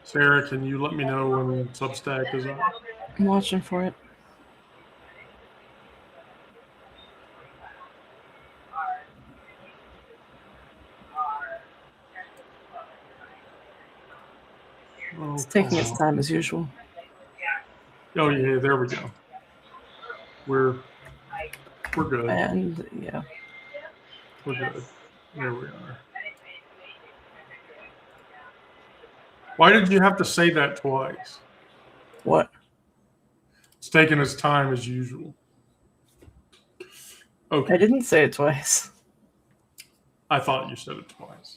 Sarah, can you let me know when Substack is up? I'm watching for it. It's taking its time as usual. Oh yeah, there we go. We're good. And yeah, We're good. There we are. Why did you have to say that twice? what? It's taking its time as usual. Okay. I didn't say it twice. I thought you said it twice.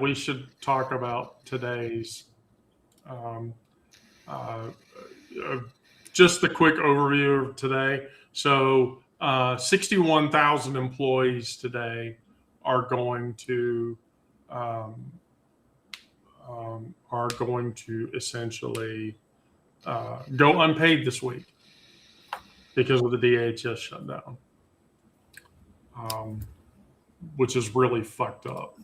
We should talk about today's. Just a quick overview of today. So, 61,000 employees today are going to essentially go unpaid this week because of the DHS shutdown, which is really fucked up.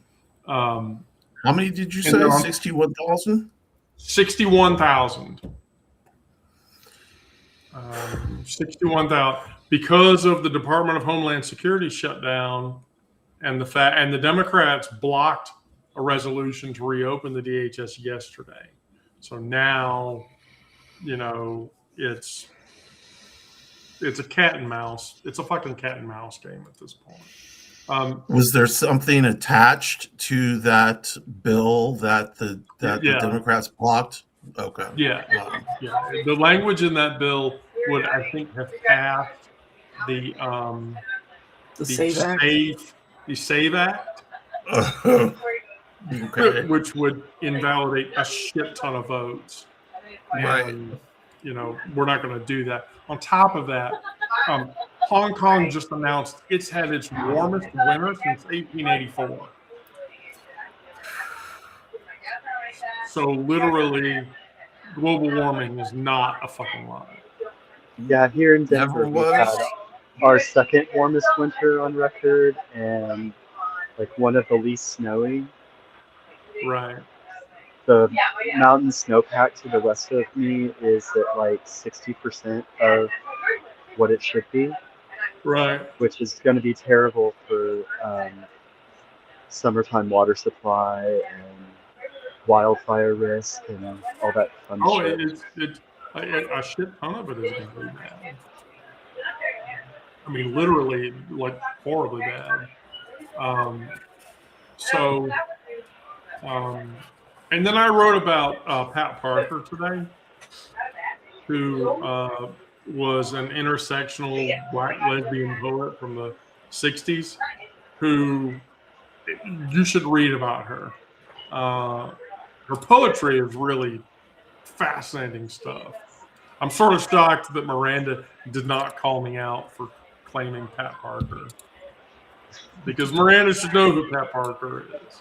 How many did you say? 61,000? 61,000. 61,000 because of the Department of Homeland Security shutdown, and the Democrats blocked a resolution to reopen the DHS yesterday. So now, it's a cat and mouse. It's a fucking cat and mouse game at this point. Was there something attached to that bill that the Democrats blocked? Okay. Yeah. The language in that bill would, I think, have passed the SAVE Act, okay. which would invalidate a shit ton of votes. Right. And, we're not going to do that. On top of that, Hong Kong just announced it's had its warmest winter since 1884. So literally, global warming is not a fucking lie. Yeah, here in Denver, we had our second warmest winter on record, and like one of the least snowy. Right. The mountain snowpack to the west of me is at like 60% of what it should be. Right. Which is going to be terrible for summertime water supply and wildfire risk and all that fun shit. A shit ton of it is going to be bad. I mean, literally, like, horribly bad. And then I wrote about Pat Parker today, who was an intersectional black lesbian poet from the 60s, who you should read about her. Her poetry is really fascinating stuff. I'm sort of shocked that Miranda did not call me out for claiming Pat Parker, because Miranda should know who Pat Parker is.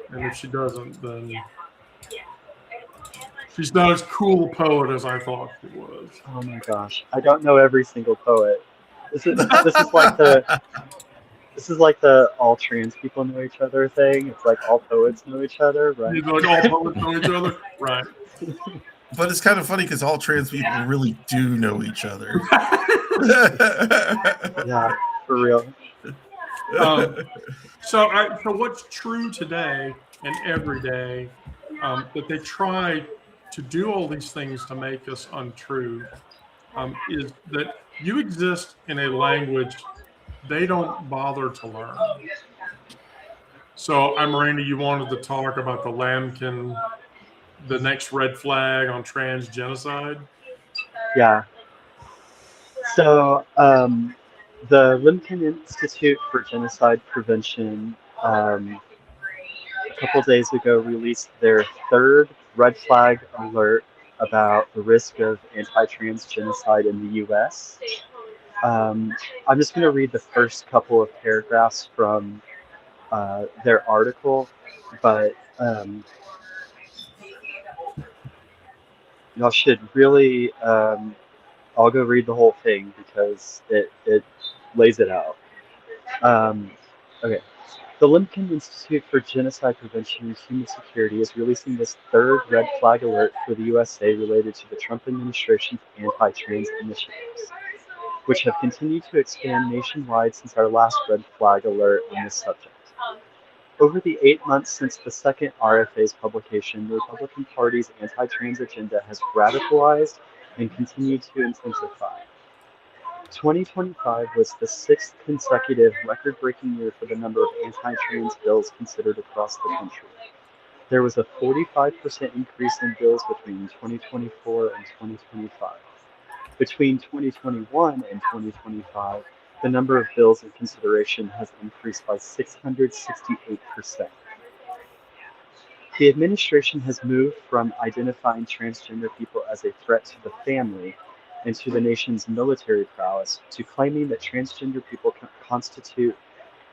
And if she doesn't, then she's not as cool a poet as I thought she was. Oh my gosh, I don't know every single poet. This is like the all trans people know each other thing. It's like all poets know each other, right? You know, like all poets know each other, right? But it's kind of funny because all trans people really do know each other. Yeah, for real. So what's true today and every day, that they try to do all these things to make us untrue, is that you exist in a language they don't bother to learn. So, Miranda, you wanted to talk about the Lambkin, the next red flag on trans genocide? Yeah. So, the Limkin Institute for Genocide Prevention, a couple days ago, released their third red flag alert about the risk of anti-trans genocide in the U.S. I'm just going to read the first couple of paragraphs from their article, but y'all should really, I'll go read the whole thing because it lays it out. Okay. The Lemkin Institute for Genocide Prevention and Human Security is releasing this third red flag alert for the USA related to the Trump administration's anti-trans initiatives, which have continued to expand nationwide since our last red flag alert on this subject. Over the 8 months since the second RFA's publication, the Republican Party's anti-trans agenda has radicalized and continued to intensify. 2025 was the sixth consecutive record-breaking year for the number of anti-trans bills considered across the country. There was a 45% increase in bills between 2024 and 2025. Between 2021 and 2025, the number of bills in consideration has increased by 668%. The administration has moved from identifying transgender people as a threat to the family and to the nation's military prowess to claiming that transgender people constitute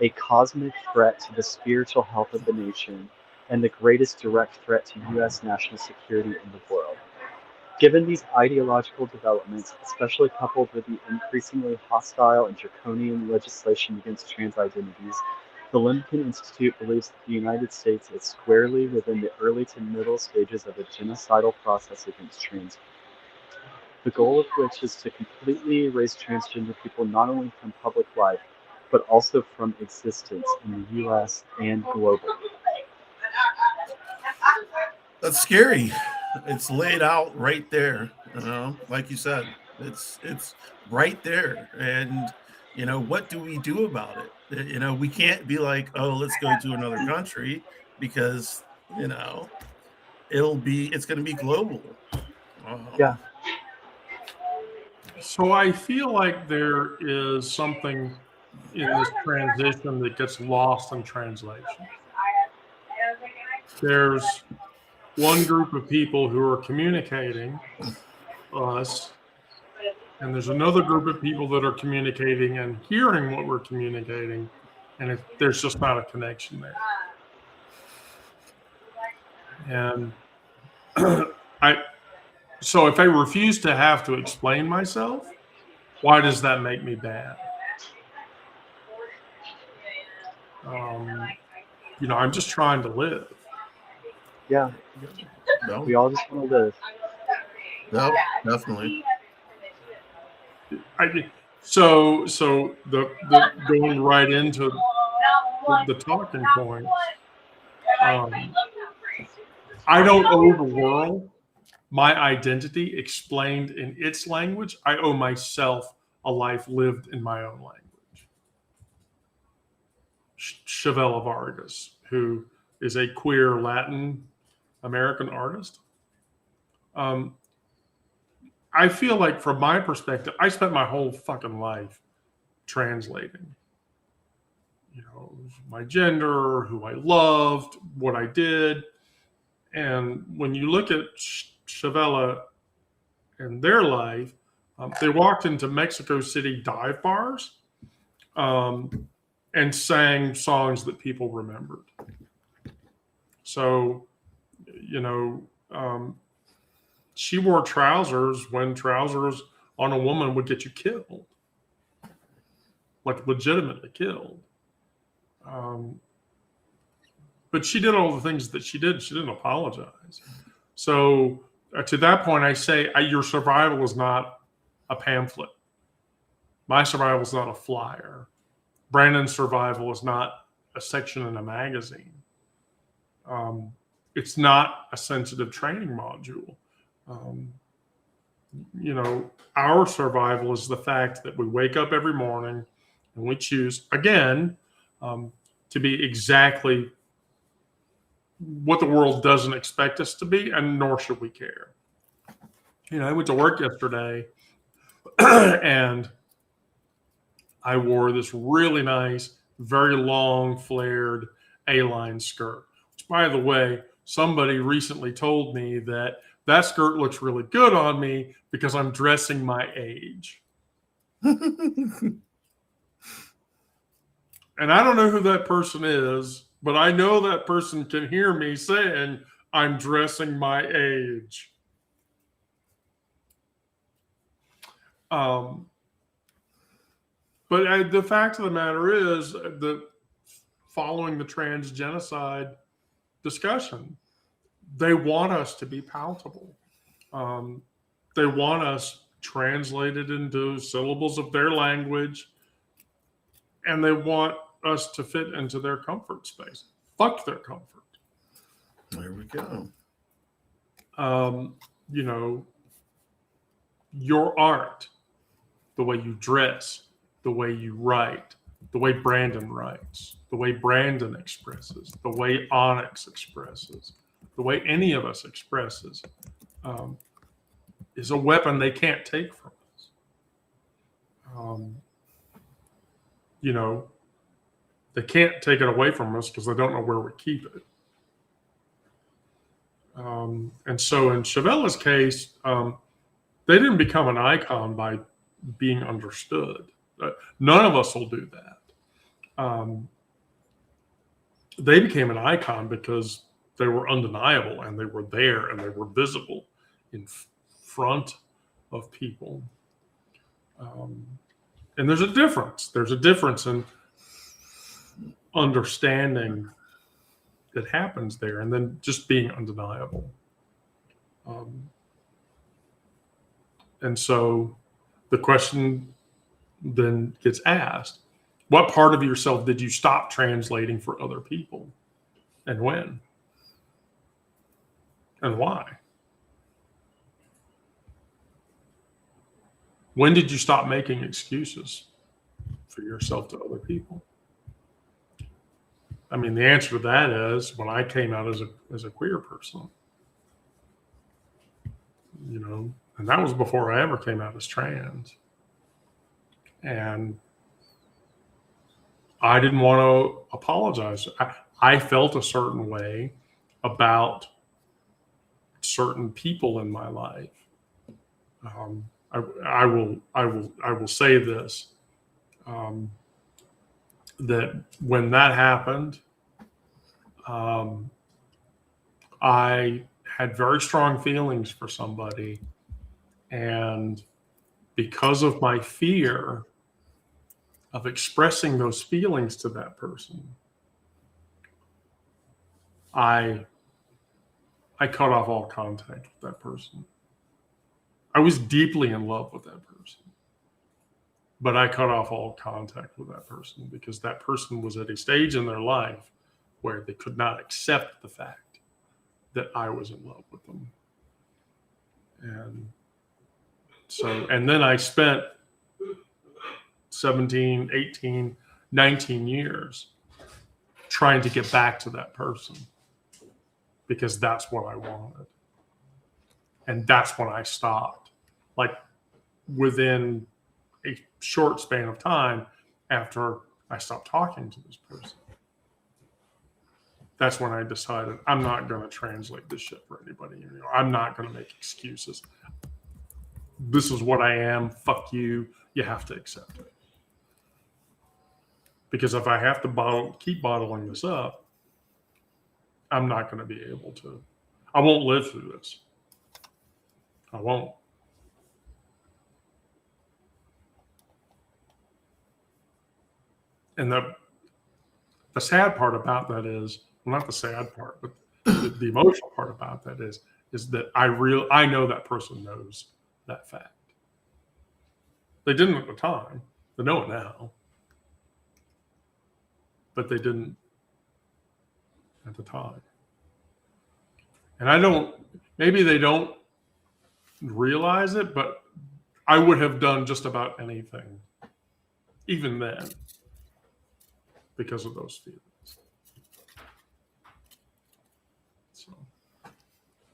a cosmic threat to the spiritual health of the nation and the greatest direct threat to U.S. national security in the world. Given these ideological developments, especially coupled with the increasingly hostile and draconian legislation against trans identities, the Lemkin Institute believes that the United States is squarely within the early to middle stages of a genocidal process against trans people, the goal of which is to completely erase transgender people not only from public life, but also from existence in the U.S. and globally. That's scary. It's laid out right there. Like you said, it's right there. And what do we do about it? We can't be like, oh, let's go to another country because it's going to be global. Yeah. So I feel like there is something in this transition that gets lost in translation. There's one group of people who are communicating us, and there's another group of people that are communicating and hearing what we're communicating, and there's just not a connection there. And so if I refuse to have to explain myself, why does that make me bad? I'm just trying to live. Yeah. No. We all just want to live. No, definitely. So the going right into the talking points. I don't owe the world my identity explained in its language. I owe myself a life lived in my own language. Chavela Vargas, who is a queer Latin American artist. I feel like from my perspective, I spent my whole fucking life translating. My gender, who I loved, what I did. And when you look at Chavela and their life, they walked into Mexico City dive bars and sang songs that people remembered. So, she wore trousers when trousers on a woman would get you killed, like legitimately killed. But she did all the things that she did. She didn't apologize. So to that point, I say your survival is not a pamphlet. My survival is not a flyer. Brandon's survival is not a section in a magazine. It's not a sensitive training module. Our survival is the fact that we wake up every morning and we choose, again, to be exactly what the world doesn't expect us to be, and nor should we care. I went to work yesterday and I wore this really nice, very long, flared A-line skirt, which, by the way, somebody recently told me that skirt looks really good on me because I'm dressing my age. And I don't know who that person is, but I know that person can hear me saying, I'm dressing my age. But the fact of the matter is that following the trans genocide discussion. They want us to be palatable. They want us translated into syllables of their language, and they want us to fit into their comfort space. Fuck their comfort. There we go. You know, your art, the way you dress, the way you write, the way Brandon writes, the way Brandon expresses, the way Onyx expresses, the way any of us expresses, is a weapon they can't take from us. You know, they can't take it away from us because they don't know where we keep it. And so in Chevella's case, they didn't become an icon by being understood. None of us will do that. They became an icon because they were undeniable and they were there and they were visible in front of people. And there's a difference. There's a difference in understanding that happens there and then just being undeniable. And so the question then gets asked, what part of yourself did you stop translating for other people, and when? And why? When did you stop making excuses for yourself to other people? I mean, the answer to that is when I came out as a queer person, you know, and that was before I ever came out as trans. And I didn't want to apologize. I felt a certain way about certain people in my life. I will say this, that when that happened, I had very strong feelings for somebody, and because of my fear of expressing those feelings to that person, I cut off all contact with that person. I was deeply in love with that person, but I cut off all contact with that person because that person was at a stage in their life where they could not accept the fact that I was in love with them. And so, and then I spent 17, 18, 19 years trying to get back to that person because that's what I wanted. And that's when I stopped. Like within a short span of time after I stopped talking to this person. That's when I decided I'm not going to translate this shit for anybody anymore. I'm not going to make excuses. This is what I am. Fuck you. You have to accept it. Because if I have to keep bottling this up, I'm not going to be able to. I won't live through this. I won't. And the sad part about that is, well, not the sad part, but the emotional part about that is that I know that person knows that fact. They didn't at the time. They know it now. But they didn't at the time. And maybe they don't realize it, but I would have done just about anything, even then, because of those feelings. So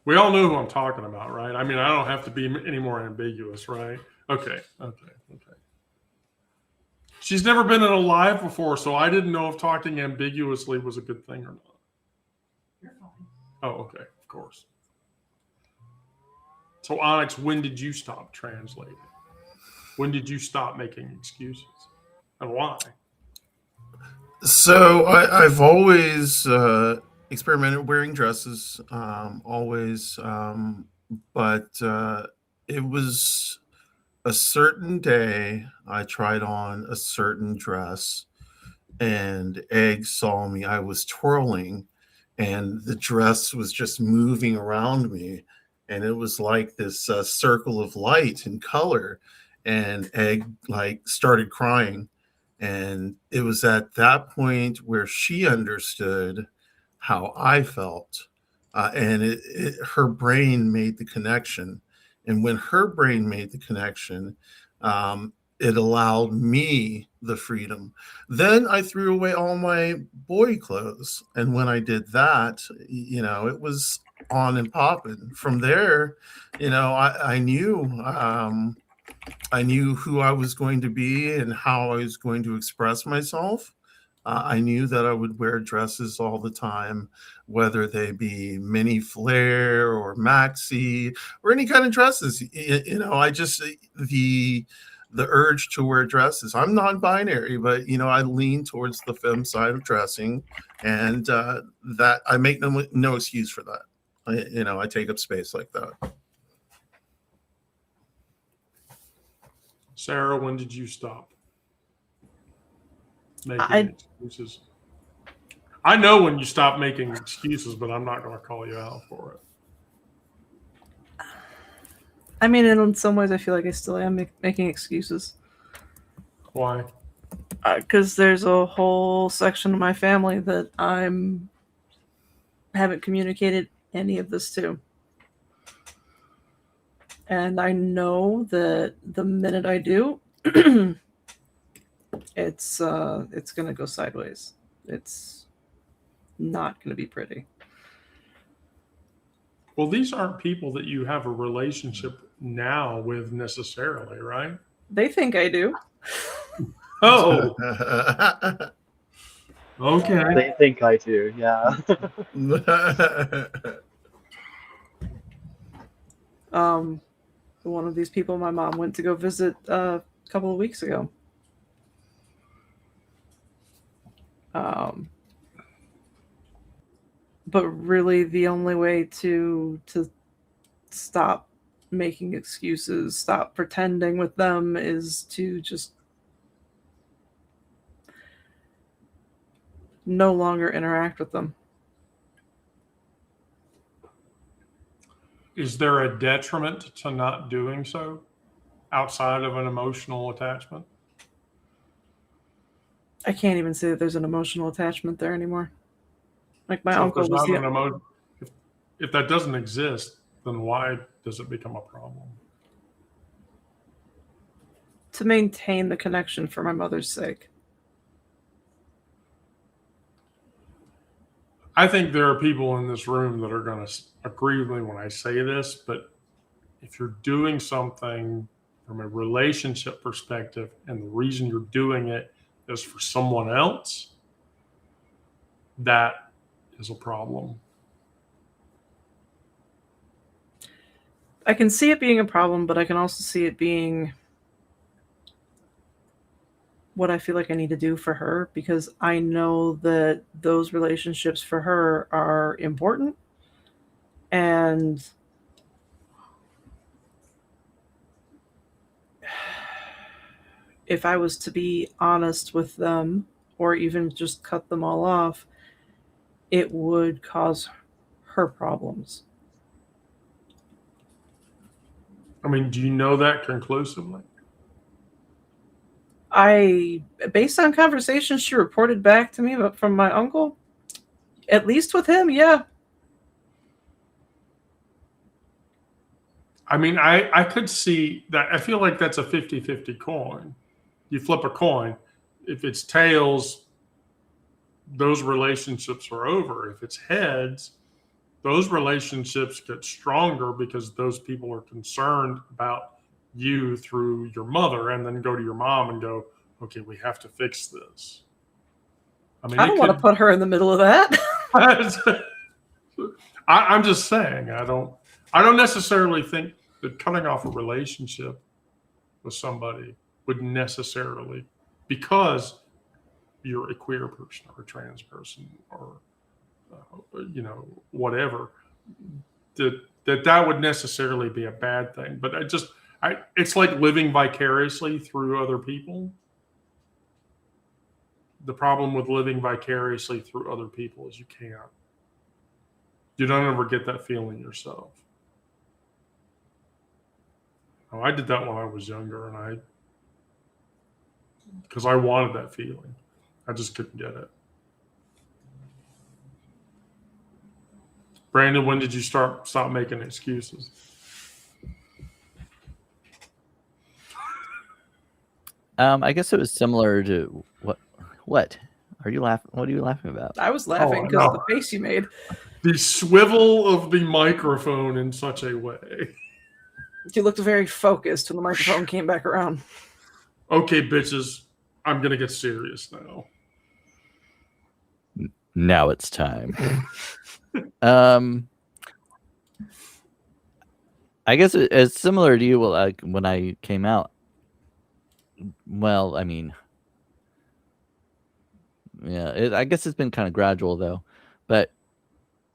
we all know who I'm talking about, right? I mean, I don't have to be any more ambiguous, right? Okay. She's never been in a live before, so I didn't know if talking ambiguously was a good thing or not. You're fine. Oh, okay, of course. So, Onyx, when did you stop translating? When did you stop making excuses? And why? So I've always experimented wearing dresses, always, but it was a certain day I tried on a certain dress, and Egg saw me. I was twirling, and the dress was just moving around me, and it was like this circle of light and color. And Egg like started crying, and it was at that point where she understood how I felt, and her brain made the connection. And when her brain made the connection, it allowed me the freedom. Then I threw away all my boy clothes. And when I did that, it was on and popping. From there, I knew who I was going to be and how I was going to express myself. I knew that I would wear dresses all the time, whether they be mini flare or maxi or any kind of dresses. I just the urge to wear dresses. I'm non-binary, but I lean towards the femme side of dressing, and that I make no excuse for that. I take up space like that. Sarah, when did you stop making excuses? I know when you stop making excuses, but I'm not going to call you out for it. I mean, in some ways, I feel like I still am making excuses. Why? Because there's a whole section of my family that haven't communicated any of this to. And I know that the minute I do, it's going to go sideways. It's not going to be pretty. Well, these aren't people that you have a relationship now with necessarily, right? They think I do. Oh. Okay. They think I do, yeah. One of these people my mom went to go visit a couple of weeks ago. But really, the only way to stop making excuses, stop pretending with them, is to just no longer interact with them. Is there a detriment to not doing so outside of an emotional attachment? I can't even say that there's an emotional attachment there anymore. Like my uncle was if that doesn't exist, then why does it become a problem? To maintain the connection for my mother's sake. I think there are people in this room that are going to agree with me when I say this, but if you're doing something from a relationship perspective and the reason you're doing it is for someone else, that is a problem. I can see it being a problem, but I can also see it being what I feel like I need to do for her, because I know that those relationships for her are important. And if I was to be honest with them or even just cut them all off, it would cause her problems. I mean, do you know that conclusively? Based on conversations she reported back to me from my uncle, at least with him, yeah. I mean, I could see that. I feel like that's a 50-50 coin. You flip a coin. If it's tails, those relationships are over. If it's heads, those relationships get stronger because those people are concerned about you through your mother, and then go to your mom and go, okay, we have to fix this. I mean, I don't want to put her in the middle of that. I'm just saying, I don't necessarily think that cutting off a relationship with somebody would necessarily, because you're a queer person or a trans person or whatever, that would necessarily be a bad thing. But it's like living vicariously through other people. the problem with living vicariously through other people is you can't. You don't ever get that feeling yourself. Oh, I did that when I was younger, and because I wanted that feeling. I just couldn't get it. Brandon, when did you stop making excuses? I guess it was similar to what are you laughing? What are you laughing about? I was laughing because of the face you made. The swivel of the microphone in such a way. You looked very focused when the microphone came back around. Okay, bitches, I'm gonna get serious now. Now it's time. I guess it's similar to you. Like when I came out. Well, I mean, yeah, I guess it's been kind of gradual though, but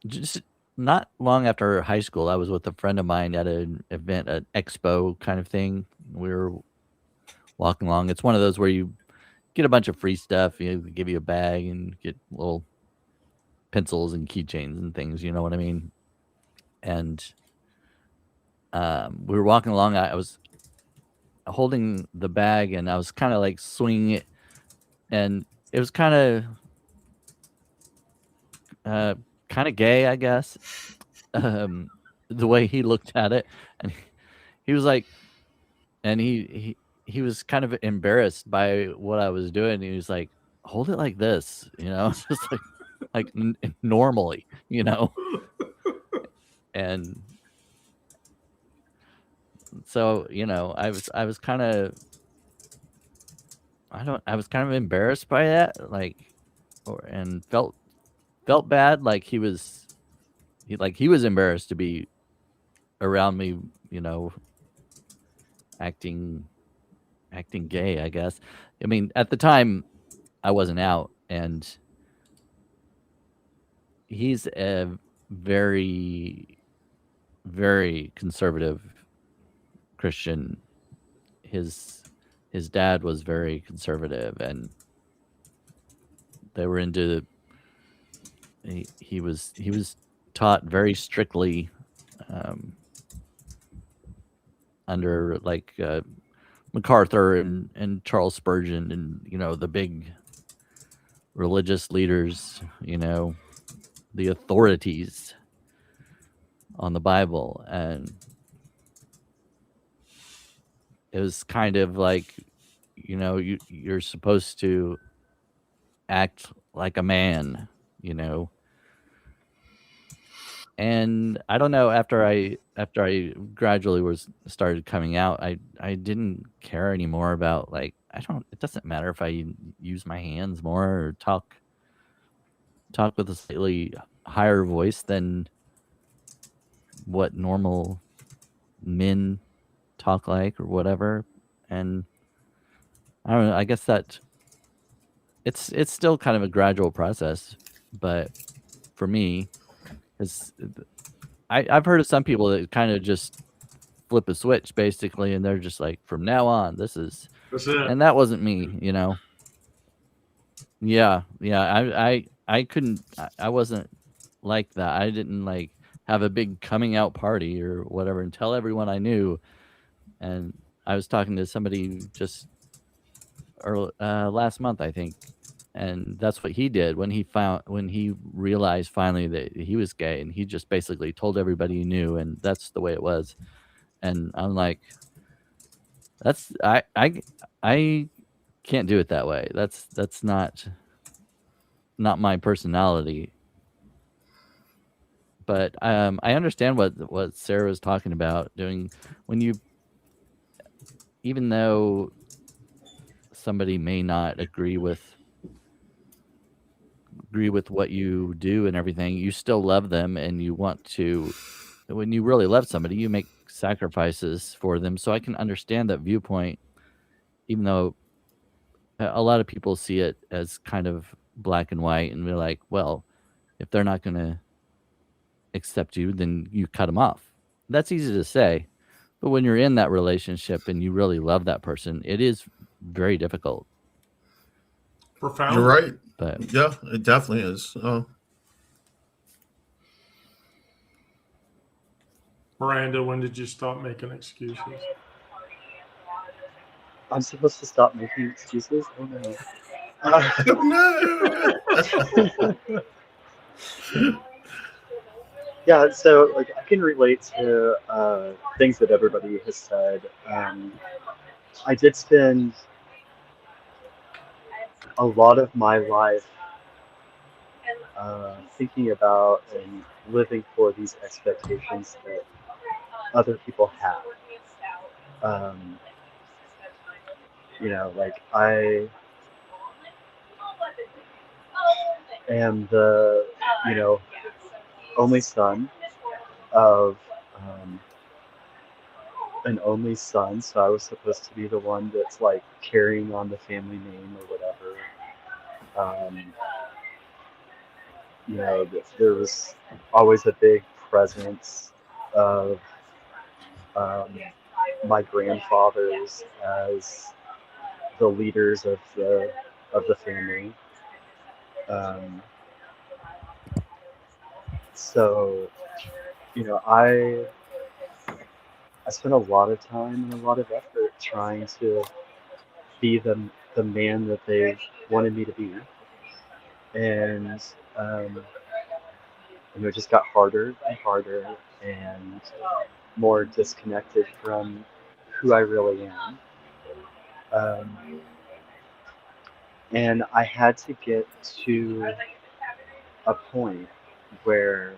just not long after high school, I was with a friend of mine at an event, an expo kind of thing. We were walking along. It's one of those where you get a bunch of free stuff. You know, give you a bag and get little pencils and keychains and things. You know what I mean? And we were walking along. I was holding the bag and I was kind of like swinging it, and it was kind of gay, I guess. The way he looked at it, and he was like, and he was kind of embarrassed by what I was doing. He was like, "Hold it like this," you know, just like normally, you know. And so, you know, I was kind of embarrassed by that, like, and felt bad, like he was embarrassed to be around me, you know, acting gay, I guess. I mean, at the time I wasn't out, and he's a very, very conservative Christian. His dad was very conservative, and they were into. He was taught very strictly under like MacArthur and Charles Spurgeon, and you know, the big religious leaders, you know, the authorities on the Bible. And it was kind of like, you know, you're supposed to act like a man, you know. And I don't know, after I gradually started coming out, I didn't care anymore about, like, it doesn't matter if I use my hands more or talk with a slightly higher voice than what normal men talk like or whatever. And I don't know, I guess that it's still kind of a gradual process, but for me, I've heard of some people that kind of just flip a switch basically, and they're just like, from now on, that's it. And that wasn't me, you know. Yeah, I couldn't. I wasn't like that. I didn't like have a big coming out party or whatever and tell everyone I knew. And I was talking to somebody just last month, I think. And that's what he did when he realized finally that he was gay, and he just basically told everybody he knew, and that's the way it was. And I'm like, I can't do it that way. That's not my personality. But I understand what Sarah was talking about doing when you, even though somebody may not agree with what you do and everything, you still love them, and you want to. When you really love somebody, you make sacrifices for them. So I can understand that viewpoint, even though a lot of people see it as kind of black and white, and they're like, well, if they're not going to accept you, then you cut them off. That's easy to say, but when you're in that relationship and you really love that person, it is very difficult. Profound. You're right. But Yeah, it definitely is. Miranda, when did you stop making excuses? I'm supposed to stop making excuses? Oh no. No. Yeah, so like I can relate to things that everybody has said. I did spend a lot of my life thinking about and living for these expectations that other people have. Like I am the, only son of an only son, so I was supposed to be the one that's like carrying on the family name or whatever. There was always a big presence of my grandfathers as the leaders of the family. So I spent a lot of time and a lot of effort trying to be the man that they wanted me to be, and it just got harder and harder and more disconnected from who I really am. And I had to get to a point where,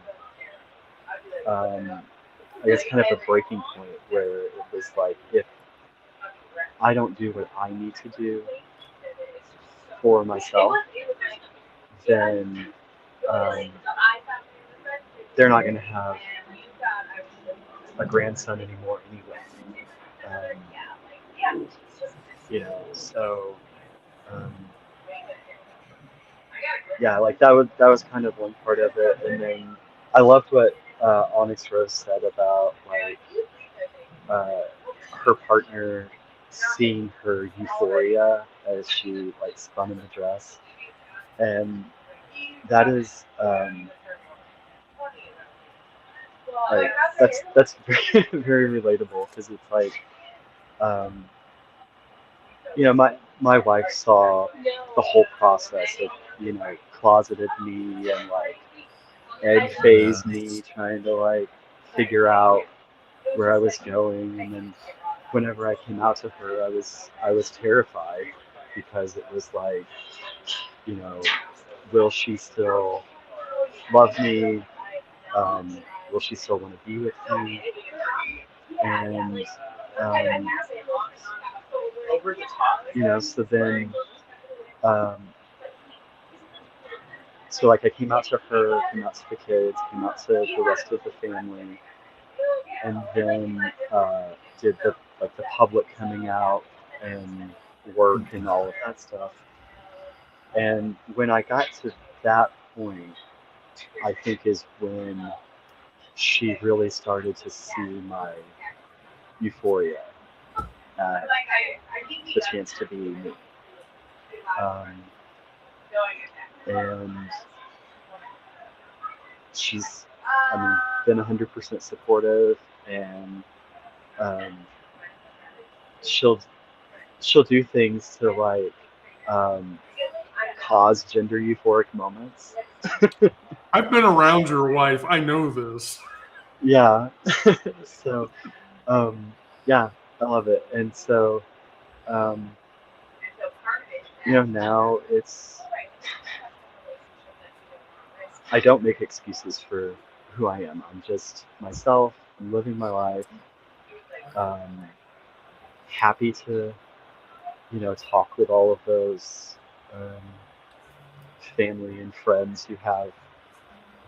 I guess, kind of a breaking point where it was like, if I don't do what I need to do for myself, then they're not going to have a grandson anymore anyway. So yeah, like that was kind of one part of it, and then I loved what Onyx Rose said about like her partner seeing her euphoria as she like spun in the dress, and that is like that's very, very relatable, because it's like my wife saw the whole process of closeted me and like egg phase me trying to like figure out where I was going, and then whenever I came out to her, I was terrified, because it was like, you know, will she still love me? Will she still want to be with me? And so then, so like I came out to her, came out to the kids, came out to the rest of the family, and then did the public coming out and work and all of that stuff. And when I got to that point, I think is when she really started to see my euphoria at the chance to be me. And she's, been 100% supportive, and she'll do things to like cause gender euphoric moments. I've been around your wife. I know this. Yeah. So, yeah, I love it. And so, now I don't make excuses for who I am. I'm just myself. I'm living my life. Happy to, talk with all of those family and friends who have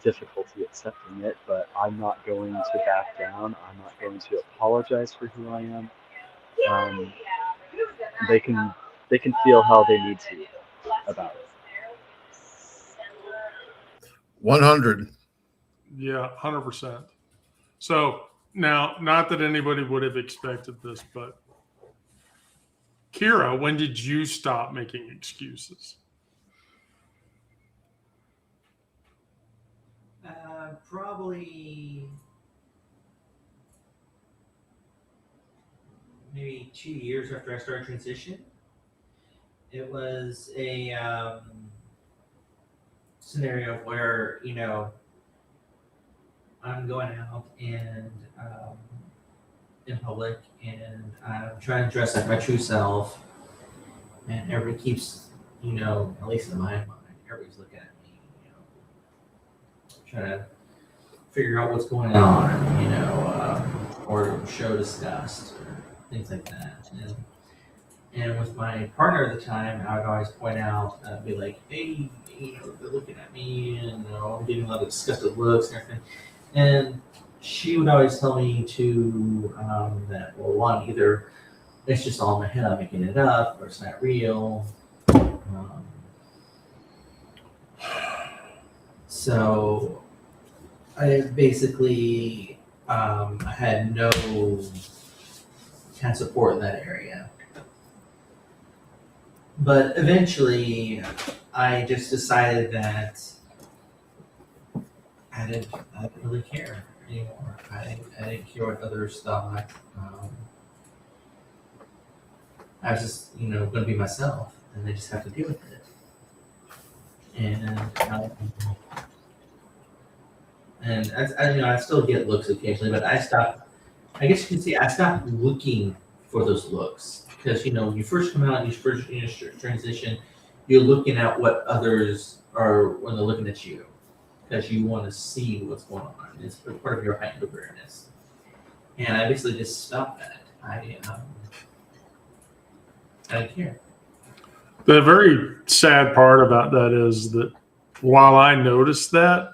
difficulty accepting it, but I'm not going to back down. I'm not going to apologize for who I am. They can feel how they need to about it. 100. Yeah, 100%. So now, not that anybody would have expected this, but Kira, when did you stop making excuses? probably maybe 2 years after I started transition. It was a scenario where, you know, I'm going out and in public and I'm trying to dress like my true self, and everybody keeps, you know, at least in my mind, everybody's looking at me, you know, trying to figure out what's going on, you know, or show disgust or things like that. And with my partner at the time, I would always point out, be like, hey, you know, they're looking at me, and you know, I'm getting a lot of disgusted looks and everything. And she would always tell me to that, well, one, either it's just all in my head, I'm making it up, or it's not real. So I basically I had no kind of support in that area. But eventually, I just decided that I didn't really care anymore. I didn't care what others thought. I was just, you know, going to be myself, and I just have to deal with it. And you know, I still get looks occasionally, but I stopped. I guess you can say I stopped looking for those looks, because you know, when you first come out and you first transition, you're looking at what others are when they're looking at you, because you want to see what's going on. It's part of your heightened awareness. And I basically just stopped that. I don't care. The very sad part about that is that while I notice that,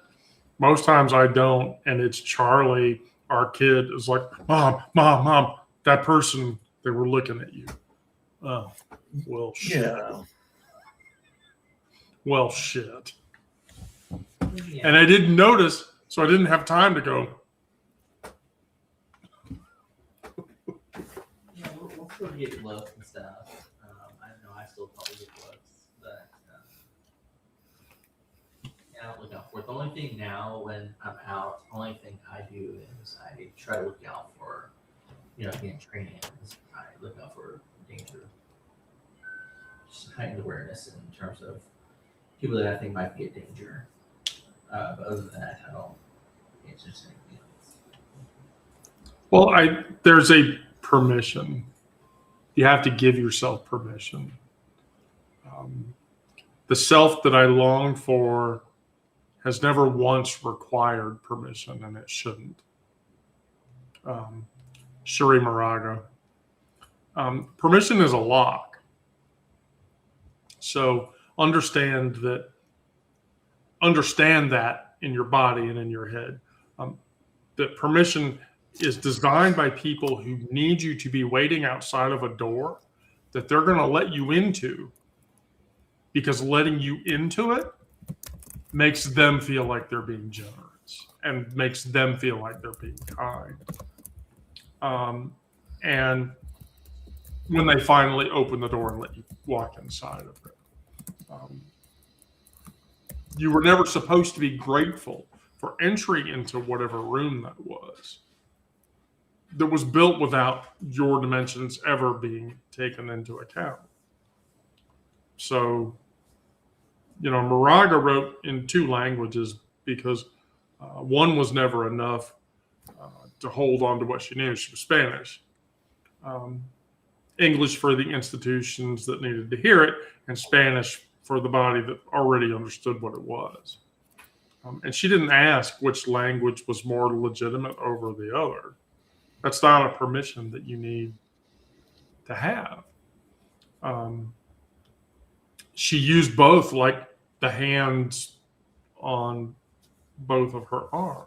most times I don't, and it's Charlie, our kid, is like, Mom, that person, they were looking at you. Oh, well, shit. Yeah. Well, shit. Yeah. And I didn't notice, so I didn't have time to go, Yeah, we'll still get looks and stuff. I know I still probably get looks, but I don't look out for it. The only thing now when I'm out, the only thing I do is I try to look out for, you know, being training. I look out for danger, just heightened awareness in terms of people that I think might be a danger. But other than that, I don't. It's just anything else. well, there's a permission. You have to give yourself permission. The self that I long for has never once required permission, and it shouldn't. Shuri Moraga. Permission is a lock. So understand that in your body and in your head. That permission is designed by people who need you to be waiting outside of a door that they're going to let you into, because letting you into it makes them feel like they're being generous and makes them feel like they're being kind. And when they finally open the door and let you walk inside of it, you were never supposed to be grateful for entry into whatever room that was built without your dimensions ever being taken into account. So, you know, Moraga wrote in 2 languages because one was never enough to hold on to what she knew. She was Spanish. English for the institutions that needed to hear it, and Spanish for the body that already understood what it was. And she didn't ask which language was more legitimate over the other. That's not a permission that you need to have. She used both, like the hands on both of her arms.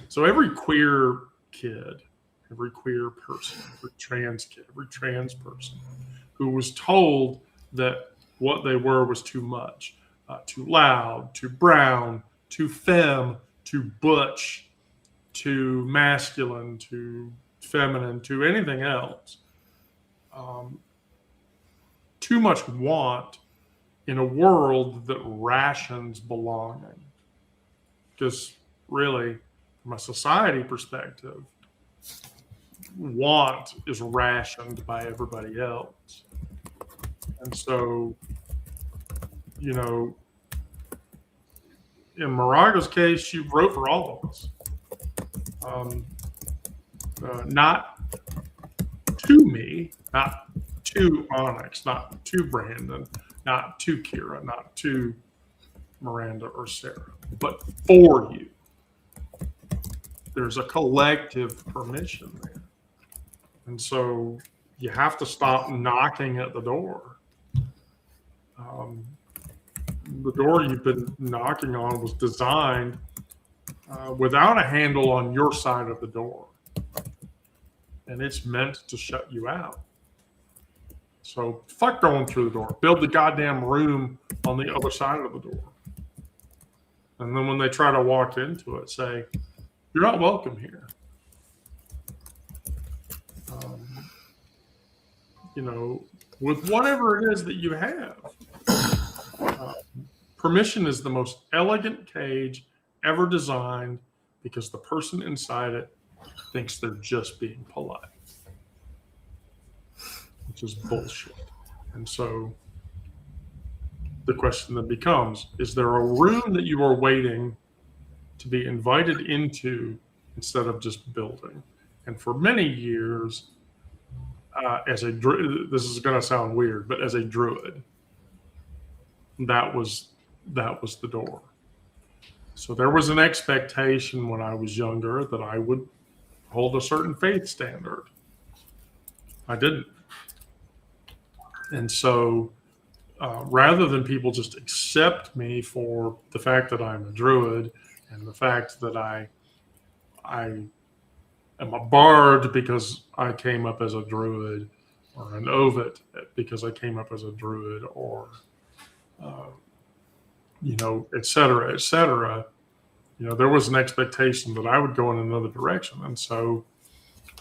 So every queer kid, every queer person, every trans kid, every trans person who was told that what they were was too much, too loud, too brown, too femme, too butch, too masculine, too feminine, to anything else. Too much want in a world that rations belonging. Because really, from a society perspective, want is rationed by everybody else. And so, you know, in Maraga's case, she wrote for all of us. Not to me, not to Onyx, not to Brandon, not to Kira, not to Miranda or Sarah, but for you. There's a collective permission there. And so you have to stop knocking at the door. The door you've been knocking on was designed without a handle on your side of the door. And it's meant to shut you out. So fuck going through the door. Build the goddamn room on the other side of the door. And then when they try to walk into it, say, you're not welcome here. You know, with whatever it is that you have. Permission is the most elegant cage ever designed because the person inside it thinks they're just being polite, which is bullshit. And so the question then becomes, is there a room that you are waiting to be invited into instead of just building? And for many years, as a druid, this is going to sound weird, but as a druid, that was the door. So there was an expectation when I was younger that I would hold a certain faith standard. I didn't. And so rather than people just accept me for the fact that I'm a druid and the fact that I am a bard because I came up as a druid, or an ovid because I came up as a druid, or you know, et cetera, you know, there was an expectation that I would go in another direction. And so,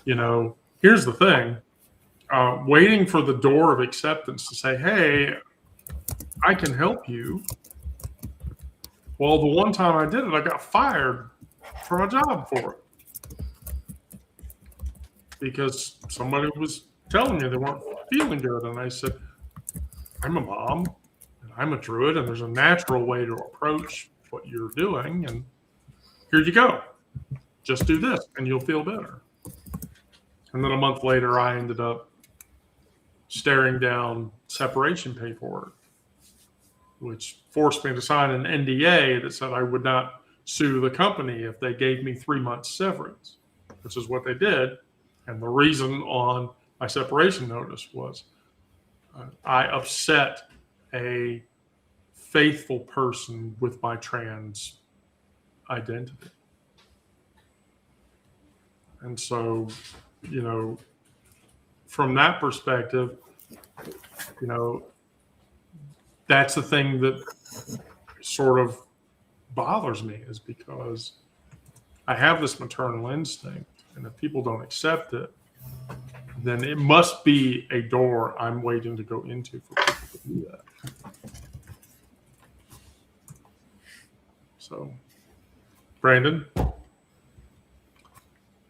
you know, here's the thing, waiting for the door of acceptance to say, hey, I can help you. Well, the one time I did it, I got fired from a job for it because somebody was telling me they weren't feeling good. And I said, I'm a mom. I'm a druid, and there's a natural way to approach what you're doing, and here you go. Just do this, and you'll feel better. And then a month later, I ended up staring down separation paperwork, which forced me to sign an NDA that said I would not sue the company if they gave me 3 months severance, which is what they did. And the reason on my separation notice was I upset a faithful person with my trans identity. And so, you know, from that perspective, you know, that's the thing that sort of bothers me, is because I have this maternal instinct, and if people don't accept it, then it must be a door I'm waiting to go into for people to do that. So, Brandon,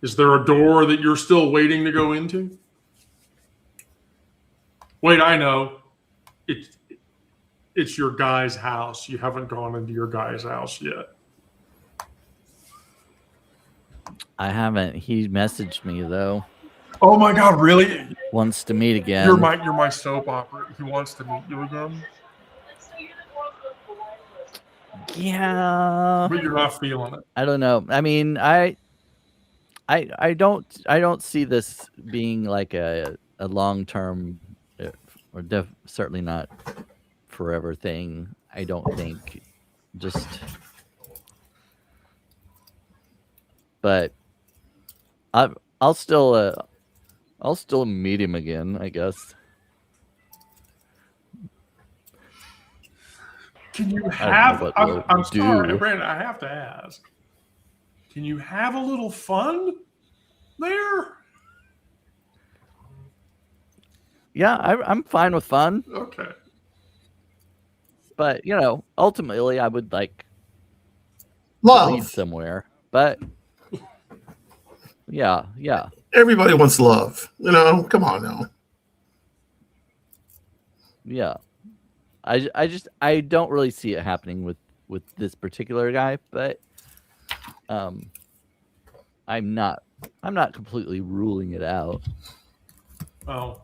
is there a door that you're still waiting to go into? Wait, I know. It's your guy's house. You haven't gone into your guy's house yet. I haven't. He messaged me though. Oh my God, really? Wants to meet again. You're my soap opera. He wants to meet you again? Yeah. But you're not feeling it. I don't know. I mean, I don't see this being like a long-term or certainly not forever thing. I don't think. But I'll still meet him again, I guess. Can you have? I'm do. sorry, Brandon. I have to ask. Can you have a little fun there? Yeah, I'm fine with fun. Okay. But you know, ultimately, I would like Love. lead somewhere. But yeah. Everybody wants love. Come on now. Yeah. I don't really see it happening with this particular guy, but I'm not completely ruling it out. Oh,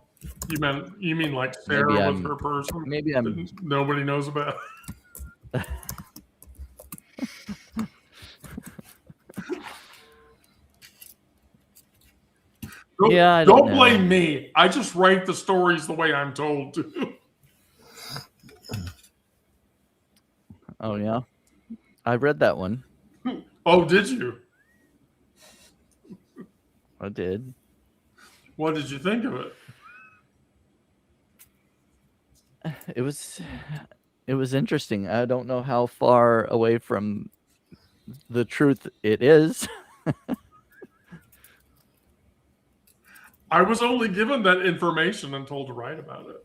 you mean like Sarah with her person? Maybe I'm that nobody knows about. I don't know. blame me. I just write the stories the way I'm told to. Oh yeah, I read that one. Oh, did you? I did. What did you think of it? It was interesting. I don't know how far away from the truth it is. I was only given that information and told to write about it.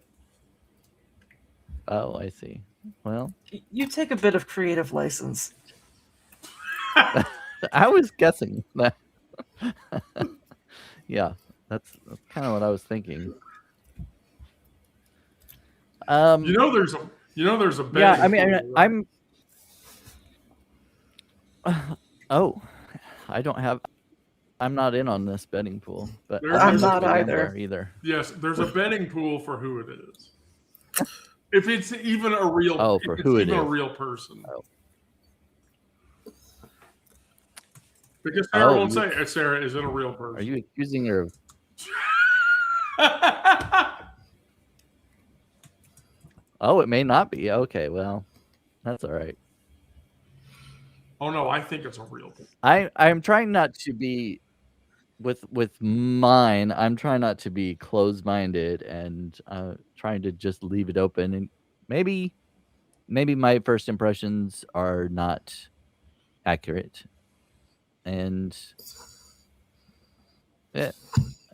Oh, I see. Well, You take a bit of creative license. I was guessing that. Yeah, that's kind of what I was thinking. There's a betting Yeah, I mean, pool, right? I'm not in on this betting pool, but I'm not in either. there either. Yes, there's a betting pool for who it is. If it's even a real, for if it's who it even a is. real person. Oh. Because Sarah won't say, Sarah, is it a real person? Are you accusing her of? Oh, it may not be. Okay, well, that's all right. Oh no, I think it's a real person. I'm trying not to be with mine. I'm trying not to be closed-minded and trying to just leave it open. And maybe my first impressions are not accurate. And I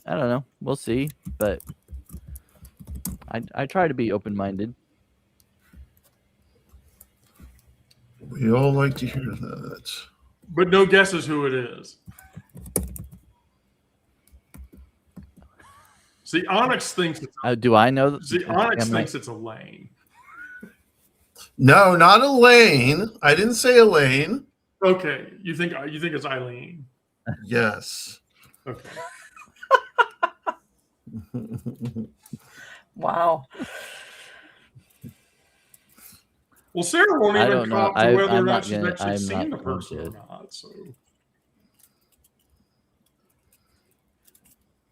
don't know. We'll see. But I try to be open-minded. We all like to hear that. But no guesses who it is. See, Onyx thinks it's Do I know that? See, Onyx thinks it's Elaine. No, not Elaine. I didn't say Elaine. Okay, you think it's Eileen? Yes. Okay. Wow. Well, Sarah won't I even don't know. talk to whether or I'm not not she's gonna- actually I'm seen not the person or going to. not. So,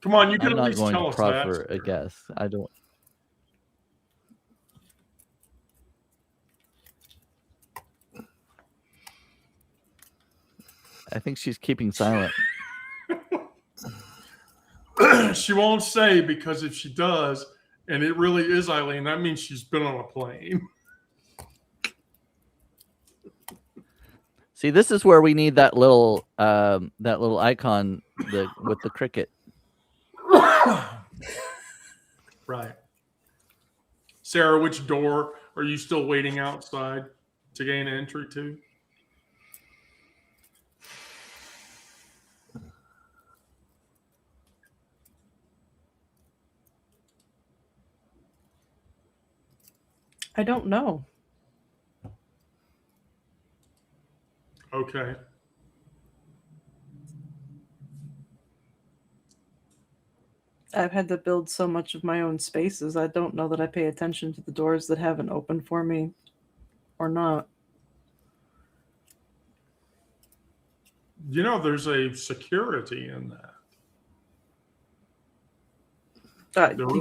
come on, you can I'm at not least going tell to us that. proffer a guess. I don't. I think she's keeping silent. She won't say, because if she does, and it really is Eileen, that means she's been on a plane. See, this is where we need that little icon with the cricket. Right. Sarah, which door are you still waiting outside to gain entry to? I don't know. Okay. I've had to build so much of my own spaces. I don't know that I pay attention to the doors that haven't opened for me or not. There's a security in that.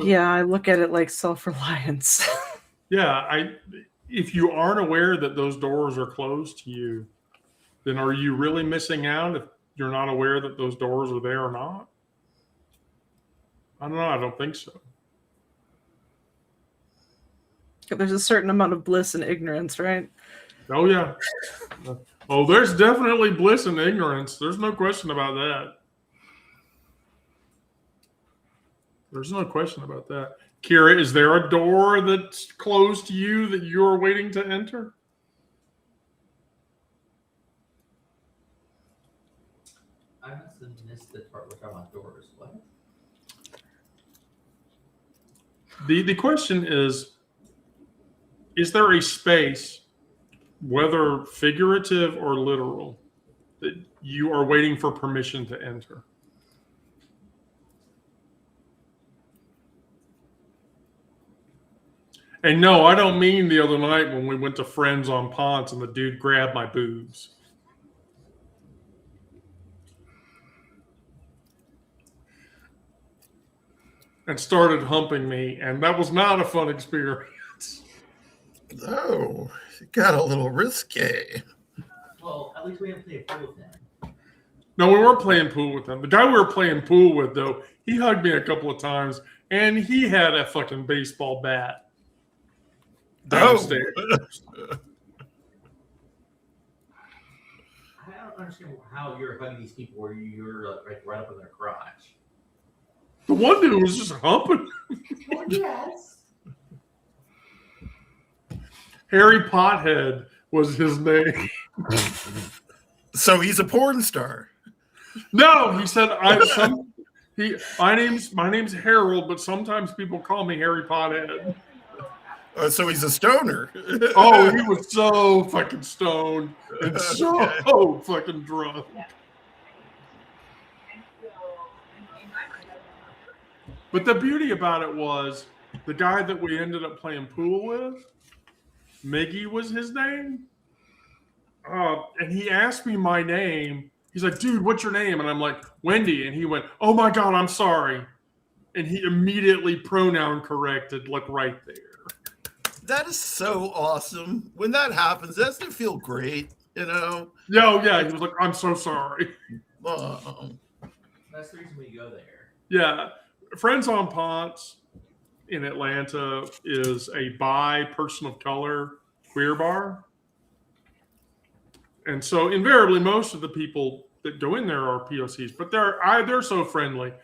Yeah, I look at it like self-reliance. Yeah, if you aren't aware that those doors are closed to you, then are you really missing out if you're not aware that those doors are there or not? I don't know. I don't think so. There's a certain amount of bliss in ignorance, right? Oh, yeah. Oh, there's definitely bliss in ignorance. There's no question about that. There's no question about that. Kira, is there a door that's closed to you that you're waiting to enter? I must have missed the part we're talking about doors. What? The question is there a space, whether figurative or literal, that you are waiting for permission to enter? And no, I don't mean the other night when we went to Friends on Ponce and the dude grabbed my boobs. And started humping me, and that was not a fun experience. Oh, it got a little risque. Well, at least we didn't play a pool with him. No, we weren't playing pool with him. The guy we were playing pool with, though, he hugged me a couple of times, and he had a fucking baseball bat downstairs. I don't understand how you're hugging these people where you're like right up in their crotch. The one dude was just humping. Well, yes. Harry Pothead was his name. So he's a porn star. No, he said my name's Harold, but sometimes people call me Harry Pothead. So he's a stoner. Oh, he was so fucking stoned and so fucking drunk. But the beauty about it was the guy that we ended up playing pool with, Miggy was his name. And he asked me my name. He's like, dude, what's your name? And I'm like, Wendy. And he went, oh my God, I'm sorry. And he immediately pronoun corrected, like right there. That is so awesome. When that happens, doesn't it feel great? You know? Yeah. He was like, I'm so sorry. That's the reason we go there. Yeah. Friends on Ponce in Atlanta is a bi person of color queer bar. And so invariably most of the people that go in there are POCs, but they're so friendly.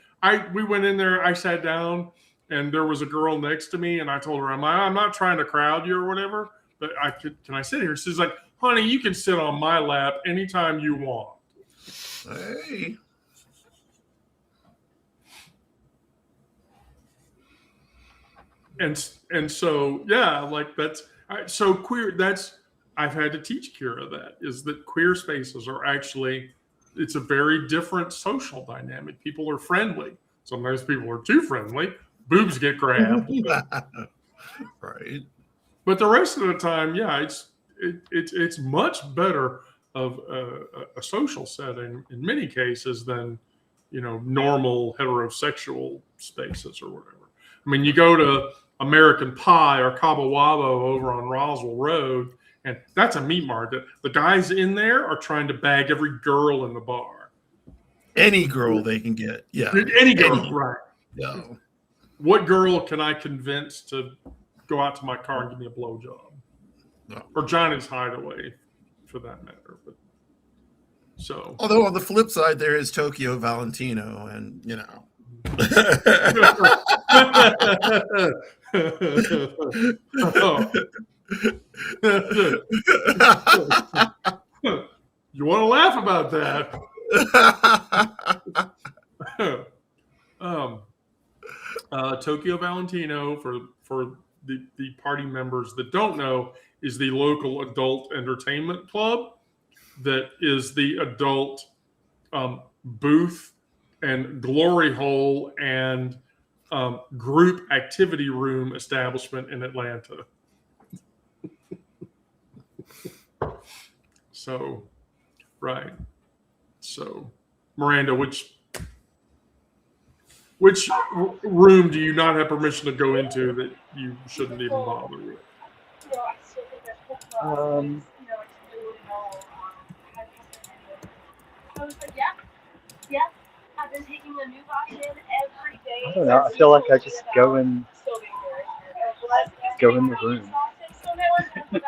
We went in there, I sat down, and there was a girl next to me, and I told her, I'm not trying to crowd you or whatever, but can I sit here? She's like, honey, you can sit on my lap anytime you want. Hey. And so, yeah, like so queer, I've had to teach Kira that, is that queer spaces are actually, it's a very different social dynamic. People are friendly. Sometimes people are too friendly. Boobs get grabbed. Right. But the rest of the time, yeah, it's much better of a social setting in many cases than, normal heterosexual spaces or whatever. I mean, you go to American Pie or Cabo Wabo over on Roswell Road, and that's a meat market. The guys in there are trying to bag every girl in the bar. Any girl they can get. Yeah. Any girl, right. Yeah. What girl can I convince to go out to my car and give me a blowjob? No. Or Johnny's Hideaway, for that matter. But so, although on the flip side, there is Tokyo Valentino, and You want to laugh about that? Tokyo Valentino, for the party members that don't know, is the local adult entertainment club that is the adult booth and glory hole and group activity room establishment in Atlanta. So, right. So, Miranda, which room do you not have permission to go into that you shouldn't even bother with? I've been taking a new Vitamin every day. I don't know. I feel like I just go in the room. If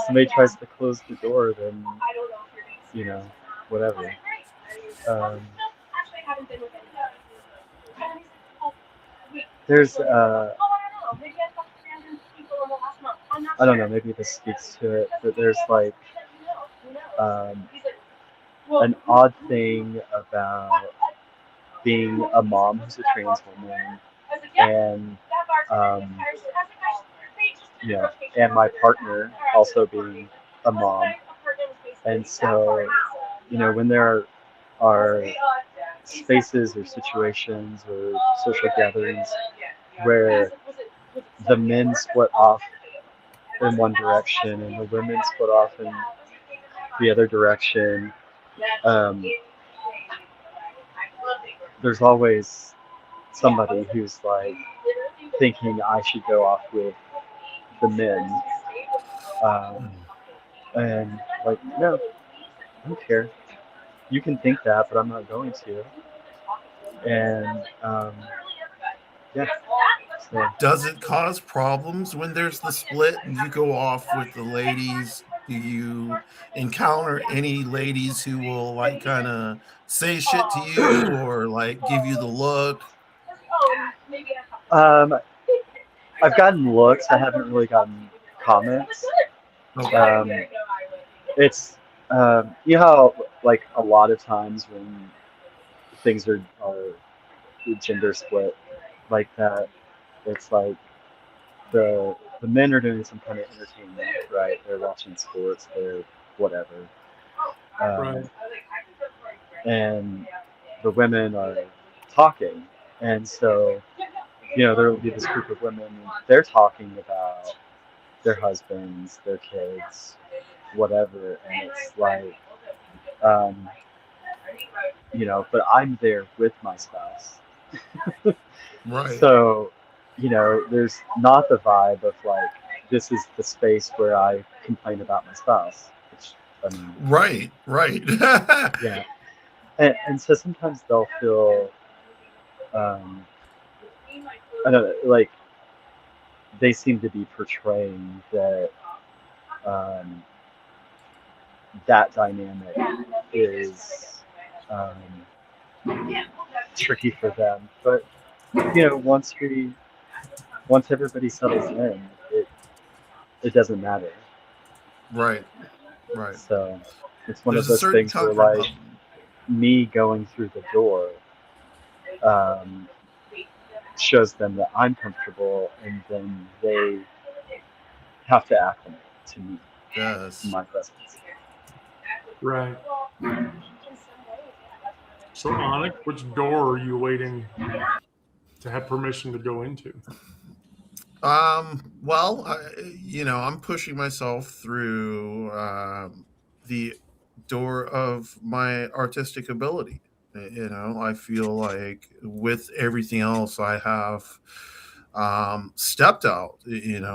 somebody tries to close the door, then whatever. There's I don't know, maybe this speaks to it, but there's like an odd thing about being a mom who's a trans woman, and um, and my partner also being a mom. And so, when there are spaces or situations or social gatherings where the men split off in one direction and the women split off in the other direction, um, there's always somebody who's like thinking I should go off with the men. And like, no, I don't care. You can think that, but I'm not going to. And yeah, so Does it cause problems when there's the split and you go off with the ladies? Do you encounter any ladies who will like kind of say shit to you or like give you the look? um, I've gotten looks. I haven't really gotten comments. Okay. It's you know how like a lot of times when things are gender split like that, it's like the men are doing some kind of entertainment, right? They're watching sports, they're whatever, Right. and the women are talking, and so there will be this group of women, and they're talking about their husbands, their kids, whatever, and it's like, um, but I'm there with my spouse. Right. So, there's not the vibe of like, this is the space where I complain about my spouse. Which, I mean, Right. yeah. And so sometimes they'll feel, I don't know, like they seem to be portraying that that dynamic is tricky for them. But once everybody settles in, it doesn't matter. Right. So it's one There's of a those certain things where comfort like me going through the door shows them that I'm comfortable, and then they have to acclimate to me, Yes. my presence. Right. So, Onyx, which door are you waiting to have permission to go into? Well, I'm pushing myself through the door of my artistic ability. I feel like with everything else I have stepped out,